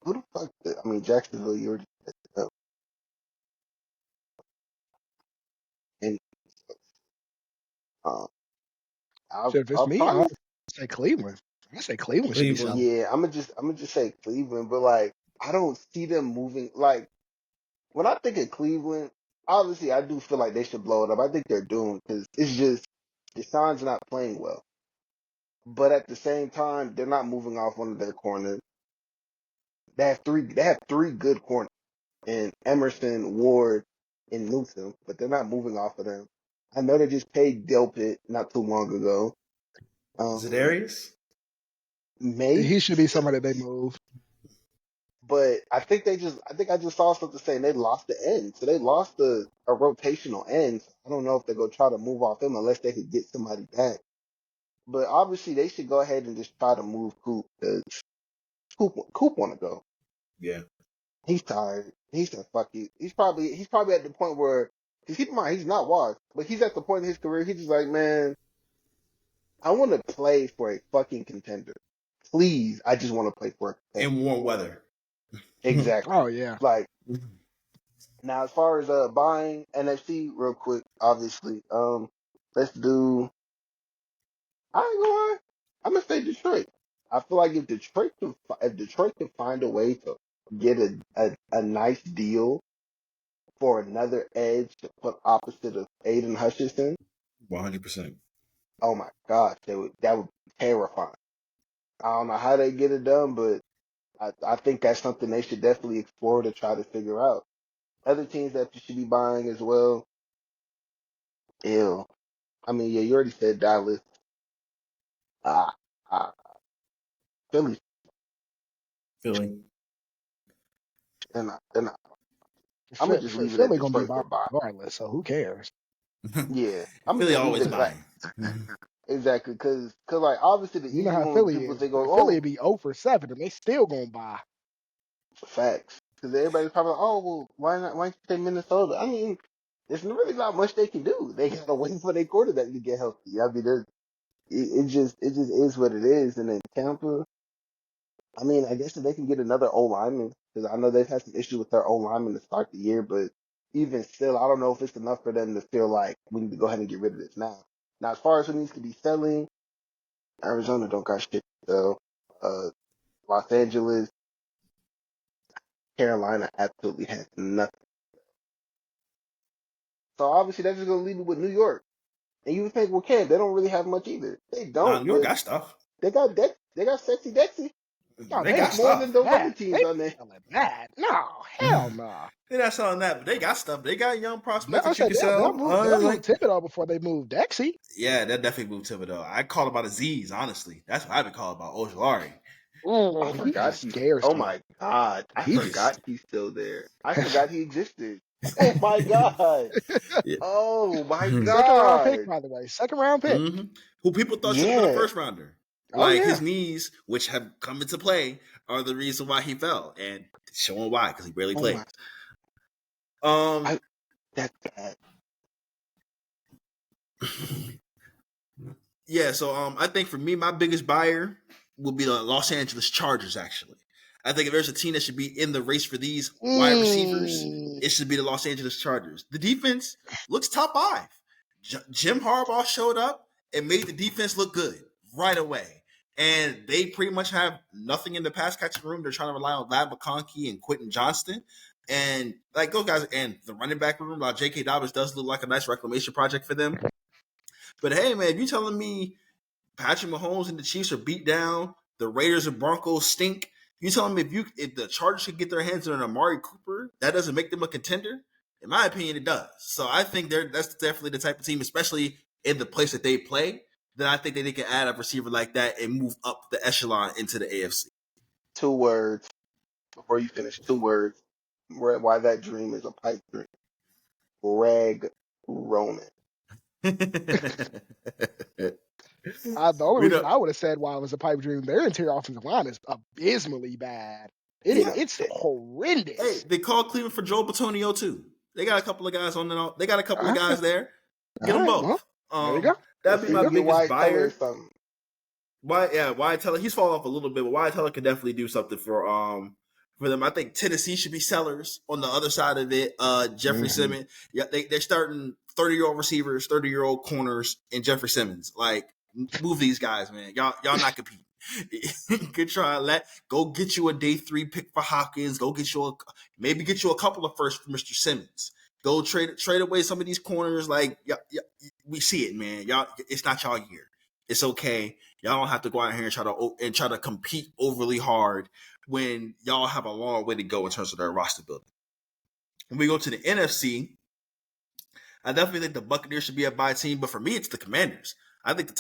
who the fuck? I mean, Jacksonville. You already said it up. And um, Shit, if it's I'll me, I'll probably say Cleveland. I say Cleveland should be Cleveland. selling. yeah. I'm gonna just say Cleveland, but like I don't see them moving. Like when I think of Cleveland, obviously I do feel like they should blow it up. I think they're doomed because it's just Deshaun's not playing well. But at the same time, they're not moving off one of their corners. They have three good corners in Emerson, Ward, and Newsom, but they're not moving off of them. I know they just paid Delpit not too long ago. Um, Zadarius? maybe, He should be somebody they move. but I just saw something saying they lost the end, so they lost a rotational end. I don't know if they're gonna try to move off him unless they could get somebody back. But obviously, they should go ahead and just try to move Coop because Coop want to go. Yeah. He's tired. He said, "Fuck you." He's probably at the point where, cause keep in mind he's not washed, but he's at the point in his career he's just like, man, I want to play for a fucking contender. Please, I just want to play for a contender. In warm weather. Exactly. Oh yeah. Like now, as far as buying NFC, real quick, obviously, let's do. I ain't gonna lie, I'm gonna say Detroit. I feel like if Detroit can find a way to get a nice deal for another edge to put opposite of Aiden Hutchinson, 100%. oh my gosh, that would be terrifying. I don't know how they get it done, but I think that's something they should definitely explore to try to figure out. Other teams that you should be buying as well. Ew. I mean, yeah, you already said Dallas. Ah, ah, Philly. Philly. And I'm gonna just leave it at Philly gonna be Detroit buying for buy. regardless, so who cares? Yeah, I'm gonna Philly just leave always it like buying. exactly because like obviously the You know easy how one Philly people is. they go Philly oh be 0 for 7 and they still gonna buy. facts because everybody's probably like, oh well why don't you say Minnesota? I mean there's really not much they can do. They gotta wait for their quarterback to get healthy. I mean it just is what it is. And then Tampa, I mean I guess if they can get another O lineman because I know they've had some issues with their O lineman to start the year, but even still I don't know if it's enough for them to feel like we need to go ahead and get rid of this now. Now as far as who needs to be selling. Arizona don't got shit though. Los Angeles, Carolina absolutely has nothing. So obviously that's just gonna leave me with New York. And you would think, well, Cam, they don't really have much either. They Nah, don't, New York but got stuff. they got sexy Dexy. No, They they got That's ain't more stuff. than selling those other that. teams They on there. selling that. No, hell no. They're not selling that, but they got stuff. They got young prospects I that you said can sell. they'll move Like, Thibodeau before they move Dexy. yeah, that definitely moved Thibodeau. I called about Aziz, honestly. That's what I've been calling about Ojolari. I He forgot just he's. scares Oh me. my god, I He just forgot he's still there. I forgot he existed. Oh my god. Yeah. Oh my second round pick, god. by the way. Second round pick. hmm Who people thought should have been a Yeah. first rounder. Oh Like yeah. his knees, which have come into play, are the reason why he fell, and showing why because he barely Oh plays. my. Um, I. That's bad. Yeah, so I think for me, my biggest buyer will be the Los Angeles Chargers. Actually, I think if there's a team that should be in the race for these wide receivers, Mm. it should be the Los Angeles Chargers. The defense looks top five. Jim Harbaugh showed up and made the defense look good right away, and they pretty much have nothing in the pass catching room. They're trying to rely on Lad McConkey and Quentin Johnston. And like those guys, and the running back room, like J.K. Dobbins does look like a nice reclamation project for them. But hey, man, you telling me Patrick Mahomes and the Chiefs are beat down, the Raiders and Broncos stink? You telling me if the Chargers could get their hands on an Amari Cooper, that doesn't make them a contender? In my opinion, it does. So I think that's definitely the type of team, especially in the place that they play, that I think that they can add a receiver like that and move up the echelon into the AFC. 2 words before you finish. 2 words. Why that dream is a pipe dream. Greg Roman. The only we reason know, I would have said why it was a pipe dream, their interior offensive line is abysmally bad. yeah. It's Hey, horrendous. they called Cleveland for Joel Batonio too. They got a couple of guys on the. They got a couple All of right, guys there. all Get them right, well, both. there you go. That'd Let's be see There if you my we go. get biggest Wyatt Teller or buyer. something. Wyatt Teller, he's fallen off a little bit, but Wyatt Teller could definitely do something for them. I think Tennessee should be sellers on the other side of it. Jeffrey Mm-hmm. Simmons. Yeah, they're starting 30-year-old receivers, 30-year-old corners, and Jeffrey Simmons. Like, move these guys, man. Y'all not competing. Good try. Go get you a day 3 pick for Hopkins. Go get you maybe get you a couple of firsts for Mr. Simmons. Go trade away some of these corners. Like, we see it, man. Y'all, it's not y'all year. It's okay. Y'all don't have to go out here and try to compete overly hard when y'all have a long way to go in terms of their roster building. When we go to the NFC, I definitely think the Buccaneers should be a buy team, but for me, it's the Commanders. I think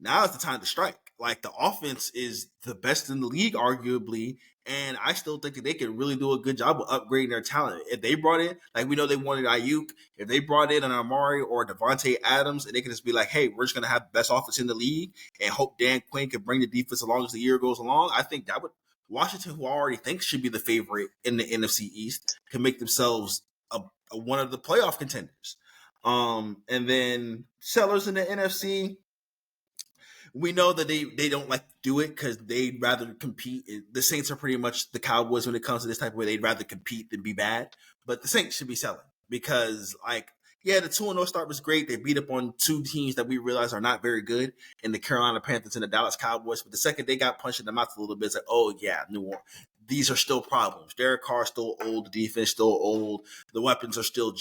now is the time to strike. Like, the offense is the best in the league, arguably, and I still think that they can really do a good job of upgrading their talent. If they brought in, like we know they wanted Ayuk, if they brought in an Amari or Devontae Adams, and they can just be like, hey, we're just going to have the best offense in the league and hope Dan Quinn can bring the defense along as the year goes along, I think that would Washington, who I already think should be the favorite in the NFC East, can make themselves one of the playoff contenders. And then sellers in the NFC, we know that they don't like to do it because they'd rather compete. The Saints are pretty much the Cowboys when it comes to this type of way. They'd rather compete than be bad. But the Saints should be selling because, like, yeah, the 2-0 start was great. They beat up on two teams that we realize are not very good in the Carolina Panthers and the Dallas Cowboys. But the second they got punched in the mouth a little bit, it's like, oh, yeah, New Orleans. These are still problems. Derek Carr's still old. The defense still old. The weapons are still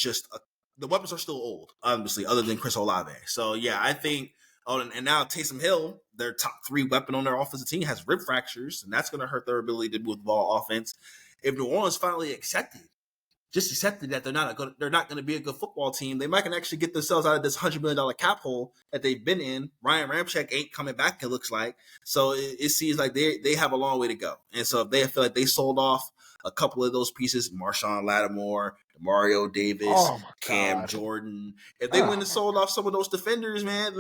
old, obviously, other than Chris Olave. So, yeah, I think and now Taysom Hill, their top 3 weapon on their offensive team, has rib fractures, and that's going to hurt their ability to move the ball offense. If New Orleans finally accepted that they're not going to be a good football team, they might can actually get themselves out of this $100 million cap hole that they've been in. Ryan Ramczyk ain't coming back, it looks like. So it seems like they have a long way to go. And so if they feel like they sold off a couple of those pieces, Marshawn Lattimore, Mario Davis, Cam Jordan, if they went and sold off some of those defenders, man,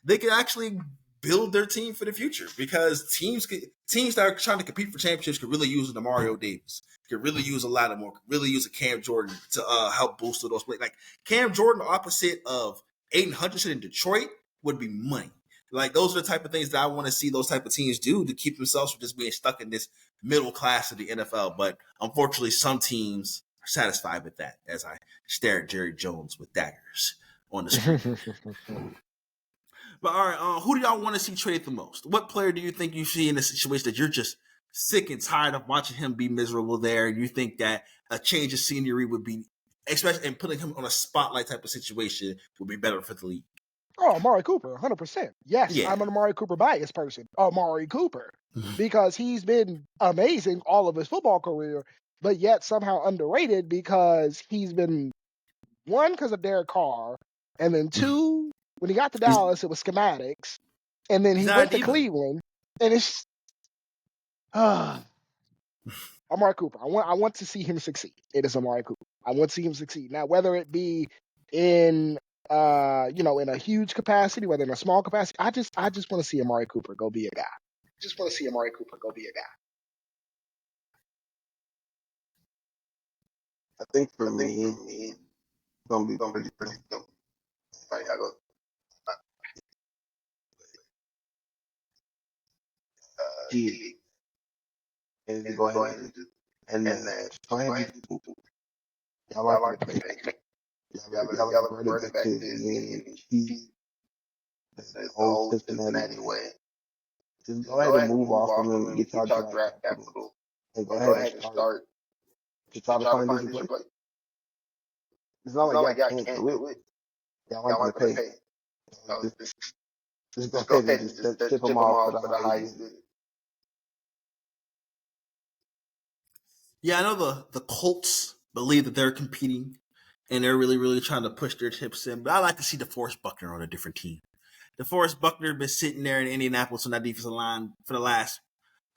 they could actually build their team for the future because teams that are trying to compete for championships could really use a Mario Davis, could really use a Lattimore, could really use a Cam Jordan to help boost those plays. Like Cam Jordan, opposite of Aiden Hutchinson in Detroit, would be money. Like those are the type of things that I want to see those type of teams do to keep themselves from just being stuck in this middle class of the NFL. But unfortunately, some teams are satisfied with that. As I stare at Jerry Jones with daggers on the screen. But all right, who do y'all want to see traded the most? What player do you think you see in a situation that you're just sick and tired of watching him be miserable there? And you think that a change of scenery would be, especially and putting him on a spotlight type of situation, would be better for the league? Oh, Amari Cooper, 100%. Yes, yeah. I'm an Amari Cooper bias person. Amari Cooper. Because he's been amazing all of his football career, but yet somehow underrated because he's been, 1, because of Derek Carr, and then 2, when he got to Dallas, it was schematics, and then he went to Cleveland, and it's Amari Cooper. I want to see him succeed. It is Amari Cooper. I want to see him succeed. Now, whether it be in in a huge capacity, whether in a small capacity, I just want to see Amari Cooper go be a guy. I think for me, it's gonna be pretty simple. Like I go, G, and you go ahead and just and then go ahead and y'all are gonna pay. Y'all are running back to the Chiefs, the whole Cincinnati way. Just go ahead and move off of them and get y'all draft capital, and go ahead and start to try to find this replacement. It's not like y'all can't do it. Y'all aren't gonna pay. Just go ahead and just tip them off for the highest. Yeah, I know the Colts believe that they're competing and they're really, really trying to push their chips in. But I like to see DeForest Buckner on a different team. DeForest Buckner has been sitting there in Indianapolis on that defensive line for the last,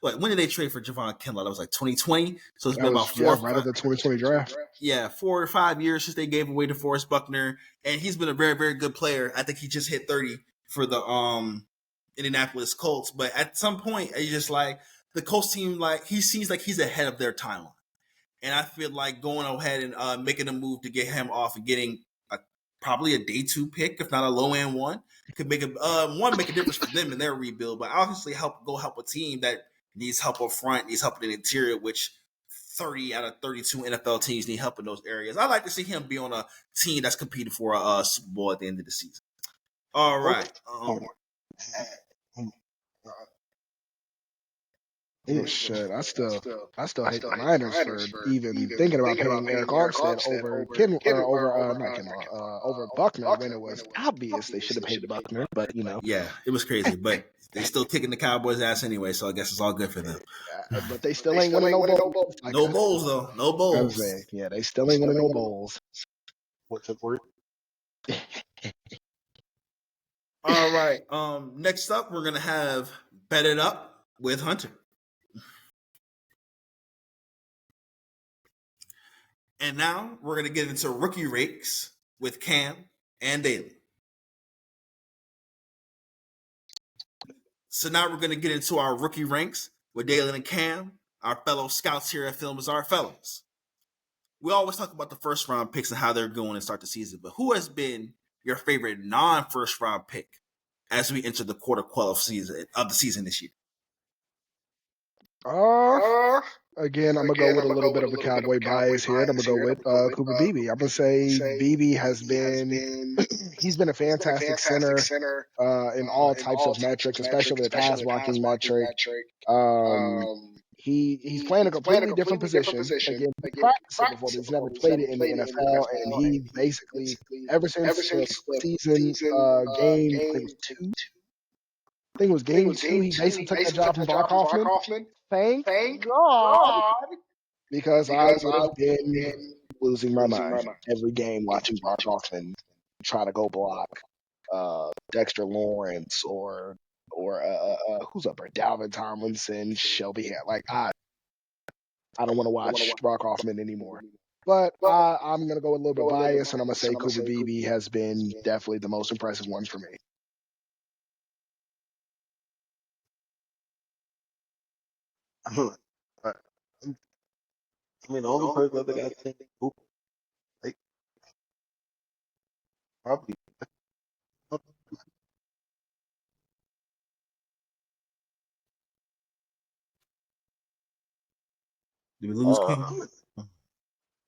when did they trade for Javon Kinlaw? That was like 2020. So it's been about 4 right after the 2020 draft. Yeah, 4 or 5 years since they gave away DeForest Buckner. And he's been a very, very good player. I think he just hit 30 for the Indianapolis Colts. But at some point, it's just like the Colts team, like he seems like he's ahead of their timeline. And I feel like going ahead and making a move to get him off and getting probably a day 2 pick, if not a low end one, could make make a difference for them in their rebuild. But obviously help a team that needs help up front, needs help in the interior, which 30 out of 32 NFL teams need help in those areas. I'd like to see him be on a team that's competing for a Super Bowl at the end of the season. All right. Shit, I still hate the Niners for even thinking about paying Eric Armstead over Buckner when it was obvious they should have paid Buckner, but Yeah, it was crazy, but they still kicking the Cowboys' ass anyway, so I guess it's all good for them. But they still ain't winning no bowls. No bowls though, no bowls. Yeah, they still ain't winning no bowls. What's up, word? All right. Next up, we're gonna have Bet It Up with Hunter. And now we're going to get into rookie rakes with Cam and Daly. So now we're going to get into our rookie ranks with Daly and Cam, our fellow scouts here at Film is Our Fellows. We always talk about the first round picks and how they're going to start the season, but who has been your favorite non-first round pick as we enter the quarter quell of the season this year? Uh, Again, I'm gonna go with a little bit of a cowboy bias here, and I'm gonna go with Cooper Beebe. I'm gonna say Beebe has been he's been a fantastic center in all types of metrics, especially the pass blocking metric. He's playing a completely different position. Again, he practiced it before, but he's never played it in the NFL. And he basically, ever since the season game, I think it was two. I think it was game two. He basically took that job from Brock Hoffman. Thank God, because I would have been losing my mind every game watching Brock Hoffman try to go block Dexter Lawrence or who's up there, Dalvin Tomlinson, Shelby. Like I don't want to watch Brock Hoffman anymore. But I'm gonna go with a little bit bias, and I'm gonna say Cooper Beebe has been definitely the most impressive one for me. I mean, the only person I think I think who like probably. Did we lose Quell?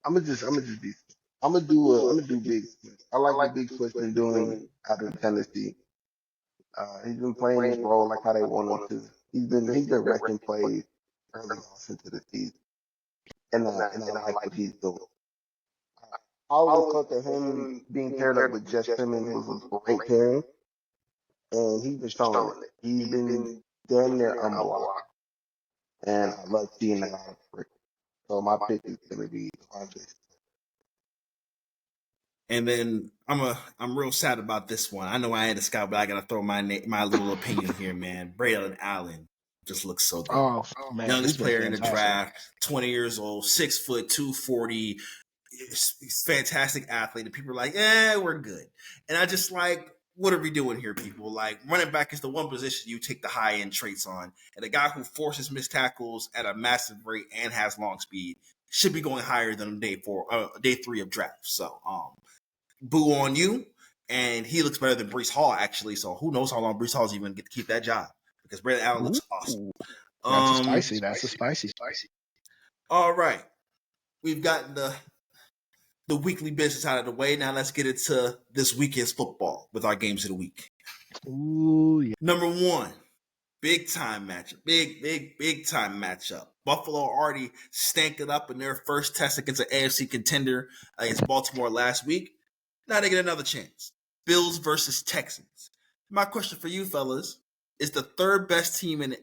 I'm gonna just be. I'm gonna do Big Swift. I like what Big Swift been doing out of Tennessee. He's been playing his role like how they want him to. He's been wrecking plays early on into the season, and I like what he's doing. I always thought that him being paired up with Jeff Simmons was a great pairing, and he's been showing it. He's been damn near unblocked, and I love seeing that out of Frick. So my pick is gonna be Devontae. And then I'm real sad about this one. I know I ain't a scout, but I gotta throw my little opinion here, man. Braylon Allen just looks so good. Oh man, Youngest he's been player in the fantastic. draft, 20 years old, 6', 240. He's fantastic athlete. And people are like, we're good. And I just like, what are we doing here, people? Like, running back is the one position you take the high end traits on. And a guy who forces missed tackles at a massive rate and has long speed should be going higher than day 3 of draft. So, boo on you. And he looks better than Brees Hall, actually. So who knows how long Brees Hall's even get to keep that job, because Braylon Allen looks awesome. That's a spicy. That's a spicy. All right, we've gotten the weekly business out of the way. Now let's get into this weekend's football with our games of the week. Ooh, yeah. Number 1, big time matchup. Big time matchup. Buffalo already stank it up in their first test against an AFC contender against Baltimore last week. Now they get another chance. Bills versus Texans. My question for you fellas is the third best team in the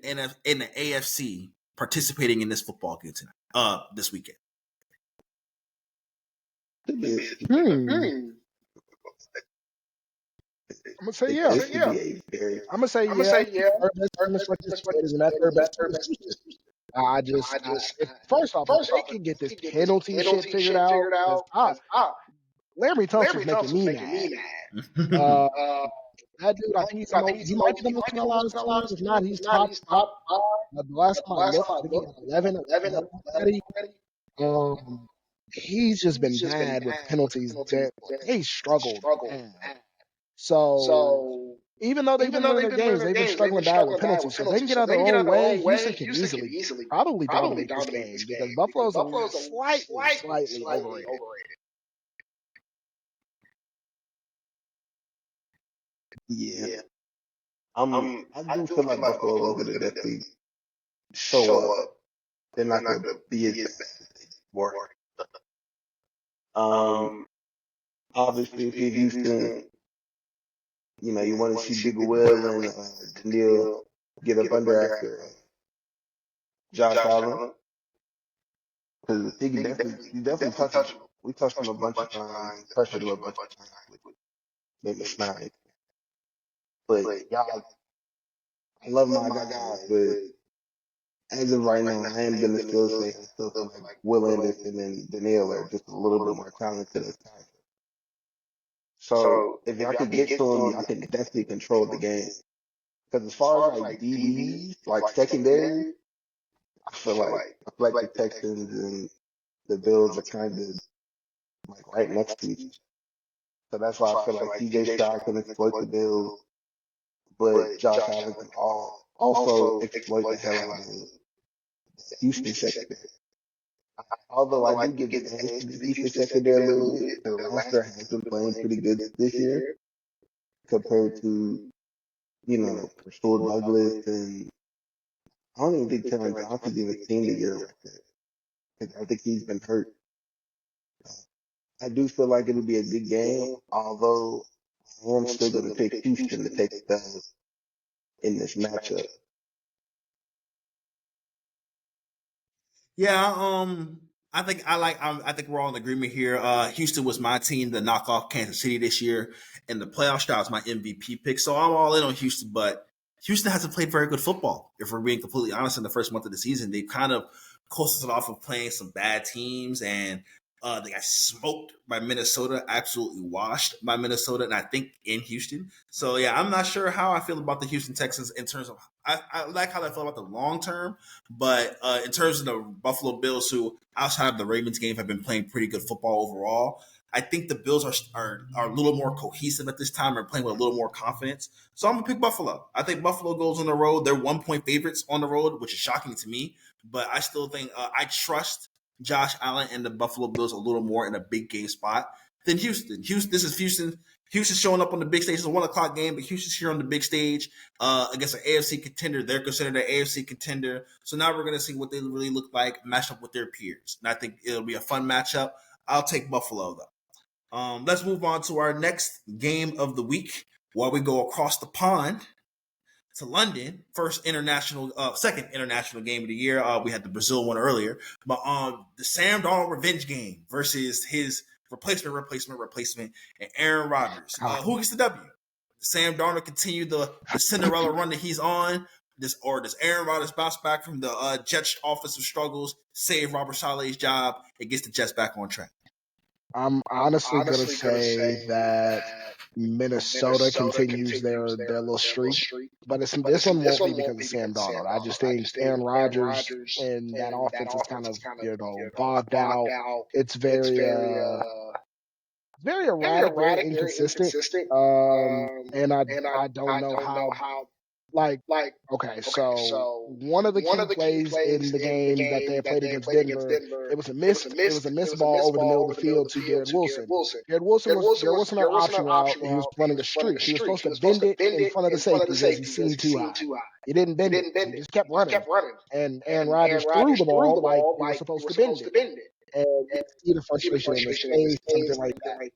AFC participating in this football game tonight, this weekend. I'm gonna say yeah. I'm gonna say yeah. Third best team is participating in that third best team is Houston. First off, if they can get this penalty shit figured out, because Larry Tunsil's making me mad. That dude, I think he might be the most penalized team. If not, he's top. The last time I looked, I think he got 11 or 12 already. He's just been bad with penalties. They struggled. Man. So even though they've been winning their games, they've been struggling bad with penalties. So if they can get out of their own way, Houston can easily probably dominate this game, because Buffalo's slightly overrated. Yeah. I do feel like Buffalo is gonna definitely show up. They're not gonna be as bad as they were. Obviously, if you're Houston, you want to see Big Will and Daniil get up under after Josh Allen, because he definitely touched him. We touched him a bunch of times, pressured him a bunch of times with maybe Schneider. But y'all, I love my guys, but as of right now, I am gonna still say I still feel like Will Anderson and Daniil are just a little bit more talented as passers. So if y'all could get to him, y'all can definitely control the game. Because as far as like DBs, like secondary, I feel like the Texans and the Bills are kind of like right next to each other. So that's why I feel like CJ Stroud can exploit the Bills. but Josh Allen can also exploit the hell out of the Houston secondary. Although I do give the edge to the Houston secondary a little bit, the roster has been playing pretty good this year compared to, Rashard Douglas, and I don't even think Taron Johnson's even seen the year like that. 'Cause I think he's been hurt. I do feel like it'll be a good game, although I'm still going to pick Houston to take the L in this matchup. Yeah, I think we're all in agreement here. Houston was my team to knock off Kansas City this year, and the playoff style was my MVP pick. So I'm all in on Houston, but Houston hasn't played very good football. If we're being completely honest, in the first month of the season, they kind of coasted off of playing some bad teams, and they got smoked by Minnesota, absolutely washed by Minnesota, and I think in Houston. So yeah, I'm not sure how I feel about the Houston Texans in terms of I like how I feel about the long term, but in terms of the Buffalo Bills, who outside of the Ravens game have been playing pretty good football overall, I think the Bills are a little more cohesive at this time and playing with a little more confidence. So I'm gonna pick Buffalo. I think Buffalo goes on the road. They're 1 point favorites on the road, which is shocking to me. But I still think I trust Josh Allen and the Buffalo Bills a little more in a big game spot than Houston. This is Houston. Houston's showing up on the big stage. It's a 1 o'clock game, but Houston's here on the big stage against an AFC contender. They're considered an AFC contender. So now we're going to see what they really look like matched up with their peers. And I think it'll be a fun matchup. I'll take Buffalo, though. Let's move on to our next game of the week while we go across the pond to London. Second international game of the year. We had the Brazil one earlier, but the Sam Darnold revenge game versus his replacement, and Aaron Rodgers. Who gets the W? Sam Darnold continue the Cinderella run that he's on? Does Aaron Rodgers bounce back from the Jets' offensive struggles, save Robert Saleh's job, and gets the Jets back on track? I'm honestly gonna say that Minnesota continues their little streak, but this one won't be because of Sam Darnold. I just think Aaron Rodgers and that offense is kind of bogged out. It's very erratic, very inconsistent. And I don't know how. Like, okay, so one of the key plays in the game that they played against Denver, it was a miss ball over the middle of the field to Garrett Wilson. Garrett Wilson had an option route, and he was running a streak. He was supposed to bend it in front of the safeties as he seemed too high. He didn't bend it. He just kept running. And Aaron Rodgers threw the ball like he was supposed to bend it. And you see the frustration in his face, something like that.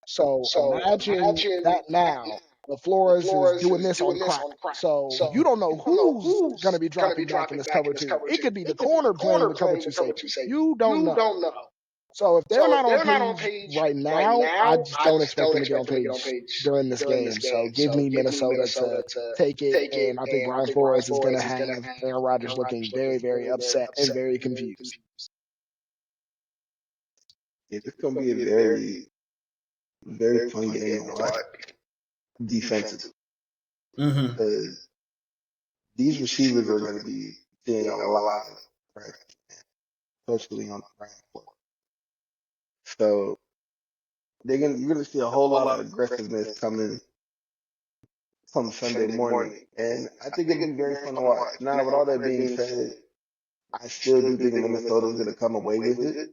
So imagine that now. LaFlores is doing this on crack. So you don't know who's going to be dropping back in this cover two. It could be the corner playing with cover two safety. You don't know. So if they're not on page right now, I just don't expect them to get on page during this game. So give me Minnesota to take it. And I think Brian Flores is going to have Aaron Rodgers looking very, very upset and very confused. It's going to be a very, very fun game to watch defensively. Because these receivers are going to be seeing a lot of pressure, especially on the ground floor. So you're going to see a whole lot of aggressiveness coming come Sunday morning. And I think it'll be very fun to watch. Now, with all that being said, I still do think Minnesota's going to come away with it.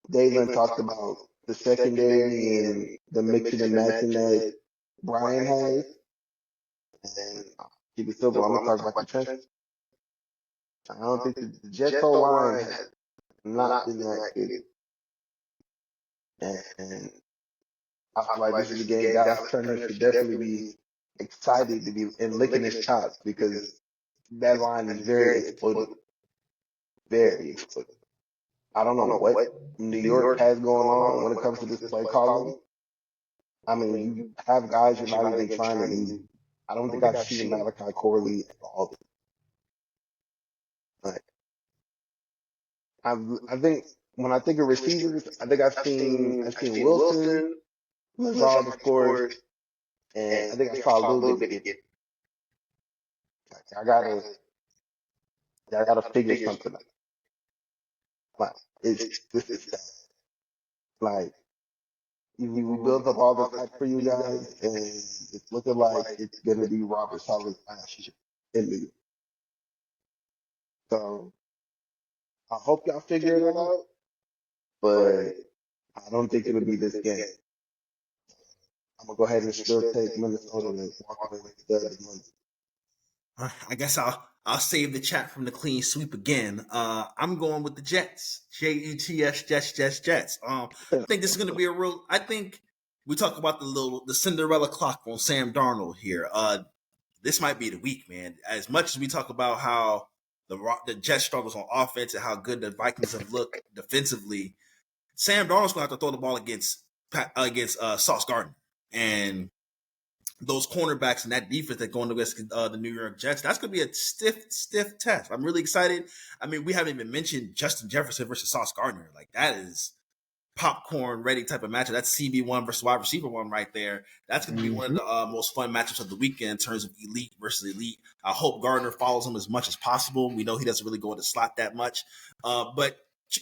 Dalen talked about the secondary and the mixing and matching that Brian has. And keep it simple, I'm going to talk about the trenches. I don't think the Jets' whole line has not been that good. And I feel like this is a game Dallas Turner should definitely be excited to be and licking his chops because that line is very exploitative. Very exploitative. I don't know what New York has going on when it comes to this play calling. I mean, you have guys you're not even trying to move. I don't think I've seen Malachi Corley at all. Like, I think when I think of receivers, I think I've seen Wilson, Lazard, of course, and I think I saw a little bit of it. I gotta figure something out. Like this is like We built up all this hype for you guys, and it's looking like it's gonna be Robert Sala's last year in New York. So I hope y'all figure it out, but I don't think it'll be this game. I'm gonna go ahead and still take Minnesota and walk away with the dub Monday. I guess I'll save the chat from the clean sweep again. I'm going with the Jets. Jets, Jets. I think this is gonna be a real. I think we talk about the Cinderella clock on Sam Darnold here. This might be the week, man. As much as we talk about how the Jets struggles on offense and how good the Vikings have looked defensively, Sam Darnold's gonna have to throw the ball against Sauce Gardner and those cornerbacks and that defense that going against the New York Jets. That's gonna be a stiff test. I'm really excited. I mean, we haven't even mentioned Justin Jefferson versus Sauce Gardner. Like that is popcorn ready type of matchup. That's CB1 versus wide receiver one right there. That's going to be one of the most fun matchups of the weekend in terms of elite versus elite. I hope Gardner follows him as much as possible. We know he doesn't really go in the slot that much, but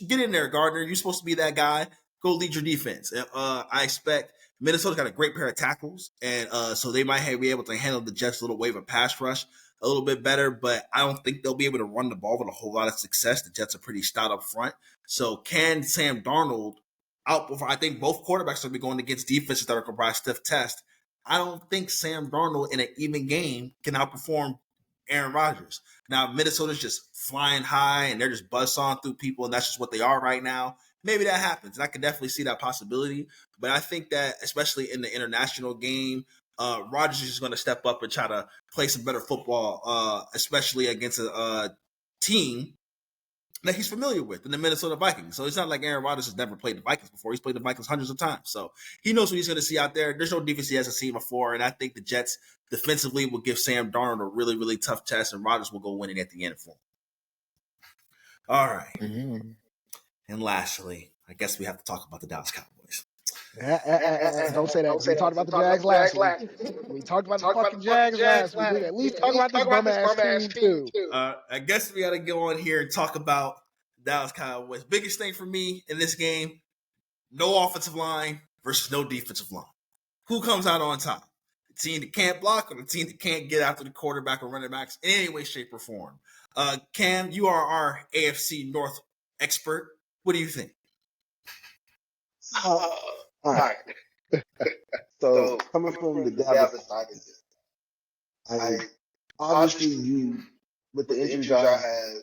get in there, Gardner. You're supposed to be that guy. Go lead your defense. I expect Minnesota's got a great pair of tackles, and so they might be able to handle the Jets' little wave of pass rush a little bit better, but I don't think they'll be able to run the ball with a whole lot of success. The Jets are pretty stout up front. So can Sam Darnold outperform? I think both quarterbacks will be going against defenses that are comprised stiff test. I don't think Sam Darnold in an even game can outperform Aaron Rodgers. Now, Minnesota's just flying high and they're just buzzsawing through people, and that's just what they are right now. Maybe that happens. And I can definitely see that possibility. But I think that, especially in the international game, Rodgers is going to step up and try to play some better football, especially against a team that he's familiar with in the Minnesota Vikings. So it's not like Aaron Rodgers has never played the Vikings before. He's played the Vikings hundreds of times. So he knows what he's going to see out there. There's no defense he hasn't seen before. And I think the Jets defensively will give Sam Darnold a really, really tough test, and Rodgers will go winning at the end for him. All right. Mm-hmm. And lastly, I guess we have to talk about the Dallas Cowboys. Don't say that. We talked about the Jags last week. We talked about the fucking Jags last week. We at least talk about this bum-ass team, too. I guess we got to go on here and talk about Dallas Cowboys. Biggest thing for me in this game, no offensive line versus no defensive line. Who comes out on top? The team that can't block or the team that can't get after the quarterback or running backs in any way, shape, or form? Cam, you are our AFC North expert. What do you think? All right. So coming from the Dallas side, I obviously you with the injuries I have,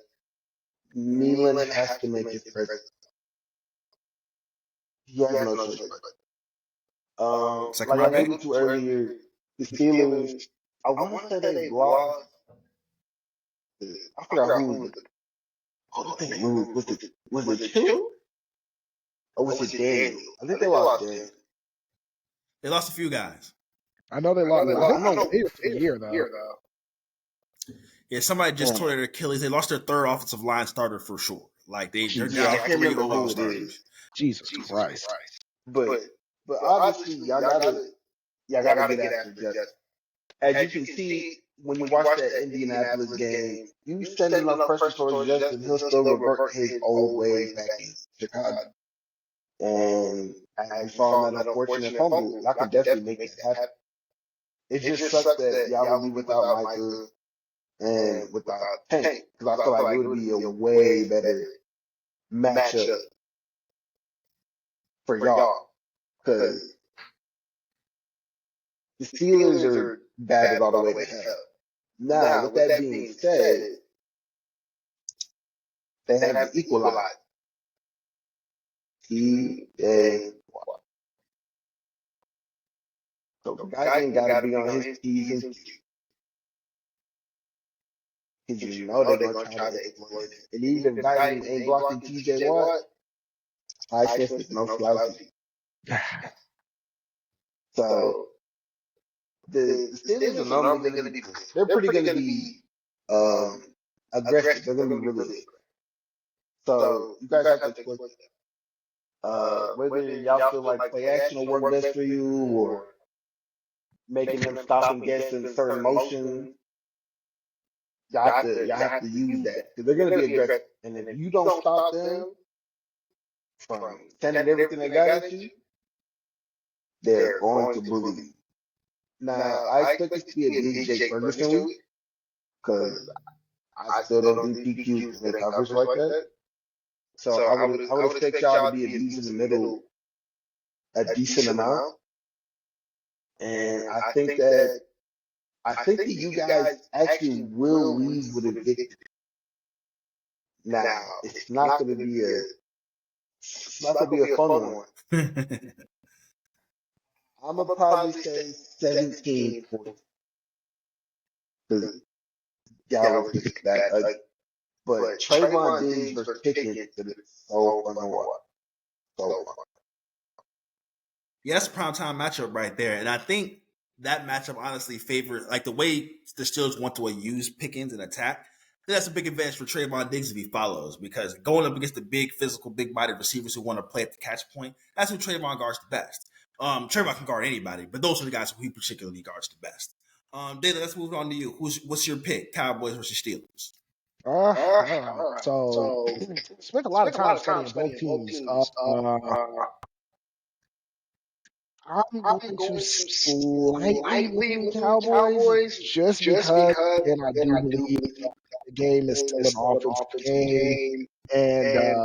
Nealon has to make his presence. He has no choice. Like I alluded to earlier, the Steelers, I want to say they lost. I forgot who was it. I think it was it Hill? Or was it Daniel? I think they lost Daniel. They lost a few guys. I know they lost. I know they lost a year, though. Yeah, somebody just tore their Achilles. They lost their third offensive line starter for sure. Like they're down 3 overall starters. Jesus Christ. But obviously y'all gotta get after Justin. As you can see when you watch that Indianapolis game, you send enough pressure towards Justin, he'll still revert his old ways back in Chicago. And as we saw in that unfortunate fumble, y'all can definitely make it happen. It just sucks that y'all will be without Micah and without Tank, because I feel like it would be a way better matchup for y'all. Because the Steelers are battered all the way to hell. Now, with that being said, they have to equalize. So guys ain't got to be on his T's and Q's. Because you know they're going to try to exploit it. And even if guys ain't blocking TJ Watt, I guess it's no slouchy. So the Steelers are normally going to be, they're pretty going to be aggressive. They're going to be really good. So you guys have to exploit that. Whether y'all feel like play action will work best for you or making them stop and guess in certain motions, y'all have to use that. Because they're going to be aggressive. And if you don't stop them from sending everything they got at you, they're going to bully you. Now, I expect this to be a DJ Ferguson week because I still don't think PQs is in coverage like that. So I would expect y'all to be at least in the middle a decent amount. And I think that you guys actually will leave with a victory. Now, it's not gonna be a fun one. I'm gonna probably say 17-14 because Dallas gets back. But Trayvon Diggs versus Pickens is so fun to watch. So fun. Yeah, that's a primetime matchup right there. And I think that matchup honestly favors, like the way the Steelers want to use Pickens and attack, that's a big advantage for Trayvon Diggs if he follows, because going up against the big physical, big-bodied receivers who want to play at the catch point, that's who Trayvon guards the best. Trayvon can guard anybody, but those are the guys who he particularly guards the best. Data, let's move on to you. What's your pick? Cowboys versus Steelers? All right. So spent a lot of time studying both teams. I'm going to slightly lean Cowboys just because, and I do believe the game is still an offensive game, and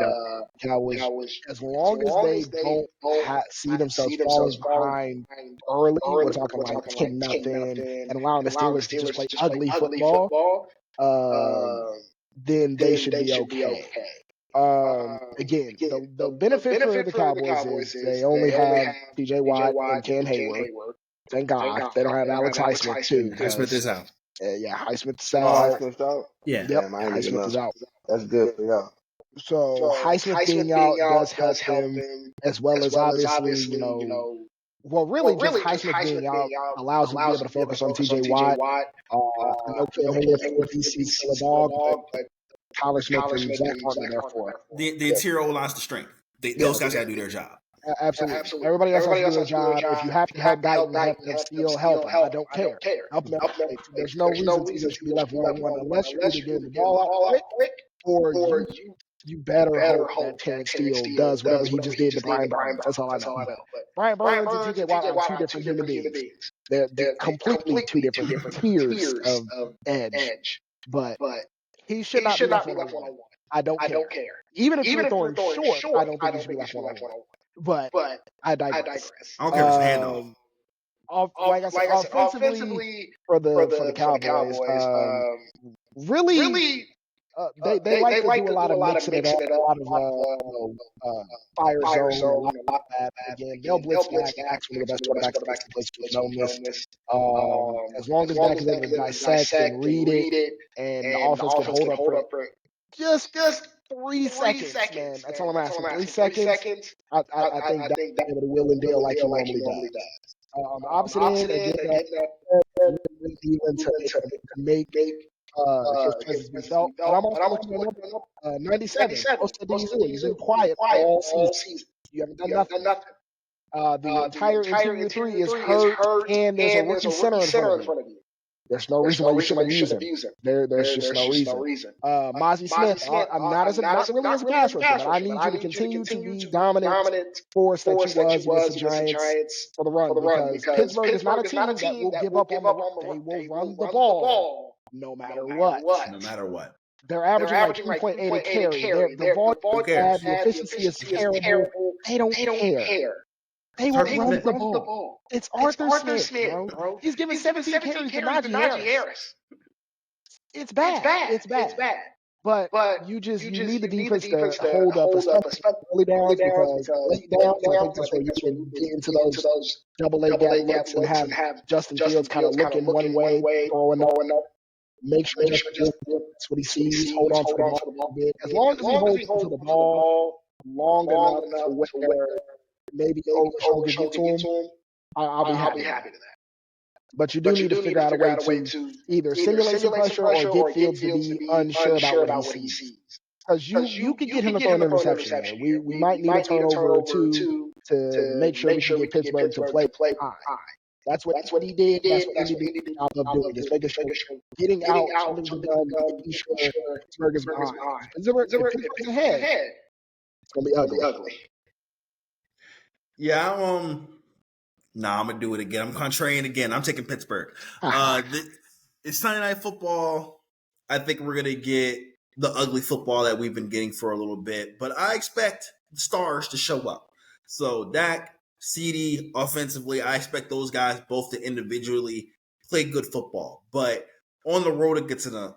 Cowboys, as long as they don't see themselves falling behind early, we're talking like 10-0, and allowing the Steelers to just play ugly football, then they should be okay. Again, the benefit for the Cowboys is they only have TJ Watt and Cam Hayward. Thank God they don't have Alex Highsmith too. Highsmith is out. Yeah, Highsmith's Oh, out. Highsmith's out? Yeah. Yep, Damn, I ain't even Highsmith is know. out. That's good for y'all. So Highsmith being out does help him, as well as obviously, well, really just Highsmith being out allows him to be able to focus on TJ Watt. I know Cam Hayward for DC still a dog, but Tyler Smith and Zach Martin are there for him. The interior O-line's the strength. Those guys got to do their job. Absolutely. Everybody else has to do their job. If you have to help Guyton, help them still help him. I don't care. Help them. There's no reason Caesar should be left one-on-one unless you're either getting the ball out quick or you better hope that Terrence Steele does whatever he just did to Brian Burns. That's all I know. But Brian Burns and TJ Watt are two different human beings. They're completely two different tiers of edge. But he should not be left one-on-one. I don't care. Even if you're throwing short, I don't think he should be left one-on-one. But I digress. I don't care if it's a handoff. Like I said, offensively for the Cowboys, really, they like to do a lot of mixing it up, a lot of fire zone, a lot of that. Again, they'll blitz back. Max, one of the best quarterbacks to blitz with no miss. As long as Max is able to dissect and read it, and the offense can hold up for just 3 seconds, man. That's all I'm asking. 3 seconds. I think that's able to will and deal like he normally does. Opposite end, again, really dealing to make his presence be felt. But I'm also looking at 97. Most of these he's been quiet all season. You haven't done nothing. The entire interior three is hurt, and there's a rookie center in front of you. There's no reason why you shouldn't use him. There's just no reason. Mozzie Smith, I'm not really as a pass rusher, but I need you to continue to be dominant force that you was against the Giants for the run, because Pittsburgh is not a team that will give up on the run. They will run the ball no matter what. They're averaging like 3.8 a carry. Their volume is bad. The efficiency is terrible. They don't care. They will run the ball. It's Arthur Smith, bro. He's giving 17 carries to Najee Harris. It's bad. But you need the defense to hold up, especially early downs, because late downs, I think that's where you can get into those double A gap looks and have Justin Fields kind of looking one way, throwing up. Make sure Justin Fields, that's what he sees. Hold on to the ball a bit. As long as he holds on to the ball long enough to where maybe over-shoulder get to him, I'll be happy to that. But you do need to figure out a way to either simulate some pressure or get Fields to be unsure about what he sees. Because you could get him to throw an interception there. We might need a turnover or two to make sure we can get Pittsburgh to play high. That's what he did. That's what he did the job of doing, is making sure getting out, something to done, making sure Pittsburgh is behind. If Pittsburgh's ahead, it's going to be ugly. Yeah, Nah, I'm gonna do it again. I'm contrarian again. I'm taking Pittsburgh. Ah, It's Sunday Night Football. I think we're gonna get the ugly football that we've been getting for a little bit, but I expect the stars to show up. So Dak, CD, offensively, I expect those guys both to individually play good football, but on the road against an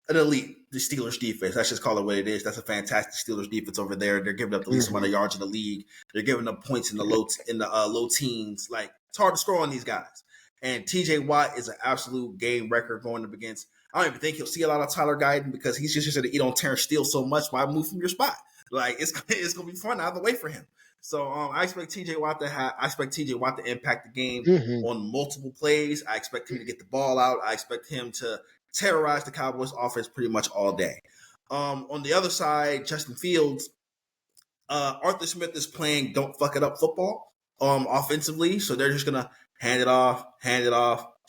elite the Steelers defense. Let's just call it what it is. That's a fantastic Steelers defense over there. They're giving up the least amount of yards in the league. They're giving up points in the low teens. Like it's hard to score on these guys. And TJ Watt is an absolute game record going up against. I don't even think he'll see a lot of Tyler Guyton because he's just going to eat on Terrence Steele so much. Why move from your spot? Like it's going to be fun either way for him. So I expect TJ Watt to impact the game mhm. on multiple plays. I expect him to get the ball out. I expect him to terrorize the Cowboys offense pretty much all day. On the other side, Justin Fields, Arthur Smith is playing don't fuck it up football offensively. So they're just gonna hand it off.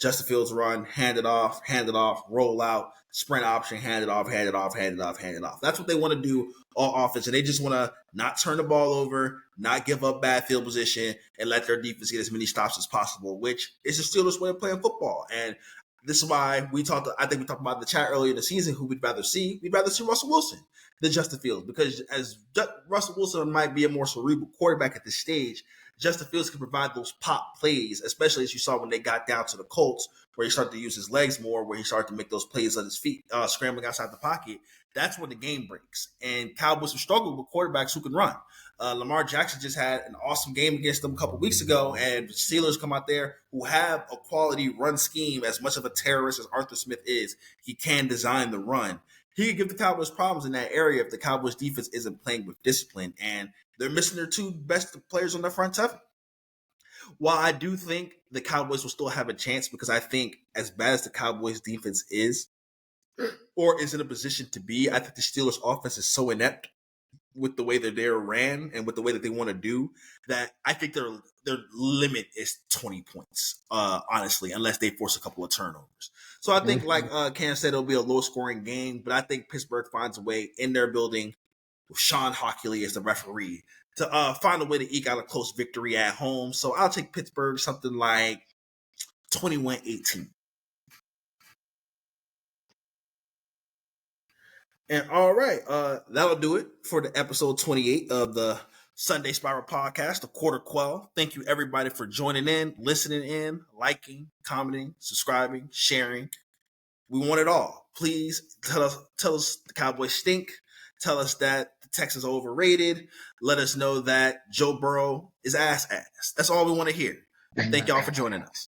Justin Fields run, hand it off, roll out, sprint option, hand it off. That's what they want to do on offense. And they just want to not turn the ball over, not give up bad field position, and let their defense get as many stops as possible, which is the Steelers' way of playing football. And this is why I think we talked about in the chat earlier in the season who we'd rather see. We'd rather see Russell Wilson than Justin Fields because as Russell Wilson might be a more cerebral quarterback at this stage, Justin Fields can provide those pop plays, especially as you saw when they got down to the Colts, where he started to use his legs more, where he started to make those plays on his feet, scrambling outside the pocket. That's when the game breaks. And Cowboys have struggled with quarterbacks who can run. Lamar Jackson just had an awesome game against them a couple weeks ago, and the Steelers come out there who have a quality run scheme. As much of a terrorist as Arthur Smith is, he can design the run. He could give the Cowboys problems in that area if the Cowboys defense isn't playing with discipline, and they're missing their two best players on their front seven. While I do think the Cowboys will still have a chance because I think as bad as the Cowboys defense is, or is in a position to be, I think the Steelers offense is so inept with the way that they're ran and with the way that they want to do that I think their limit is 20 points, honestly, unless they force a couple of turnovers. So I think, like Cam said, it'll be a low scoring game, but I think Pittsburgh finds a way in their building with Sean Hockley as the referee to find a way to eke out a close victory at home. So I'll take Pittsburgh something like 21-18. And all right, that'll do it for the episode 28 of the Sunday Spiral Podcast, the Quarter Quell. Thank you everybody for joining in, listening in, liking, commenting, subscribing, sharing. We want it all. Please tell us the Cowboys stink. Tell us that the Texans are overrated. Let us know that Joe Burrow is ass. That's all we want to hear. Thank y'all for joining us.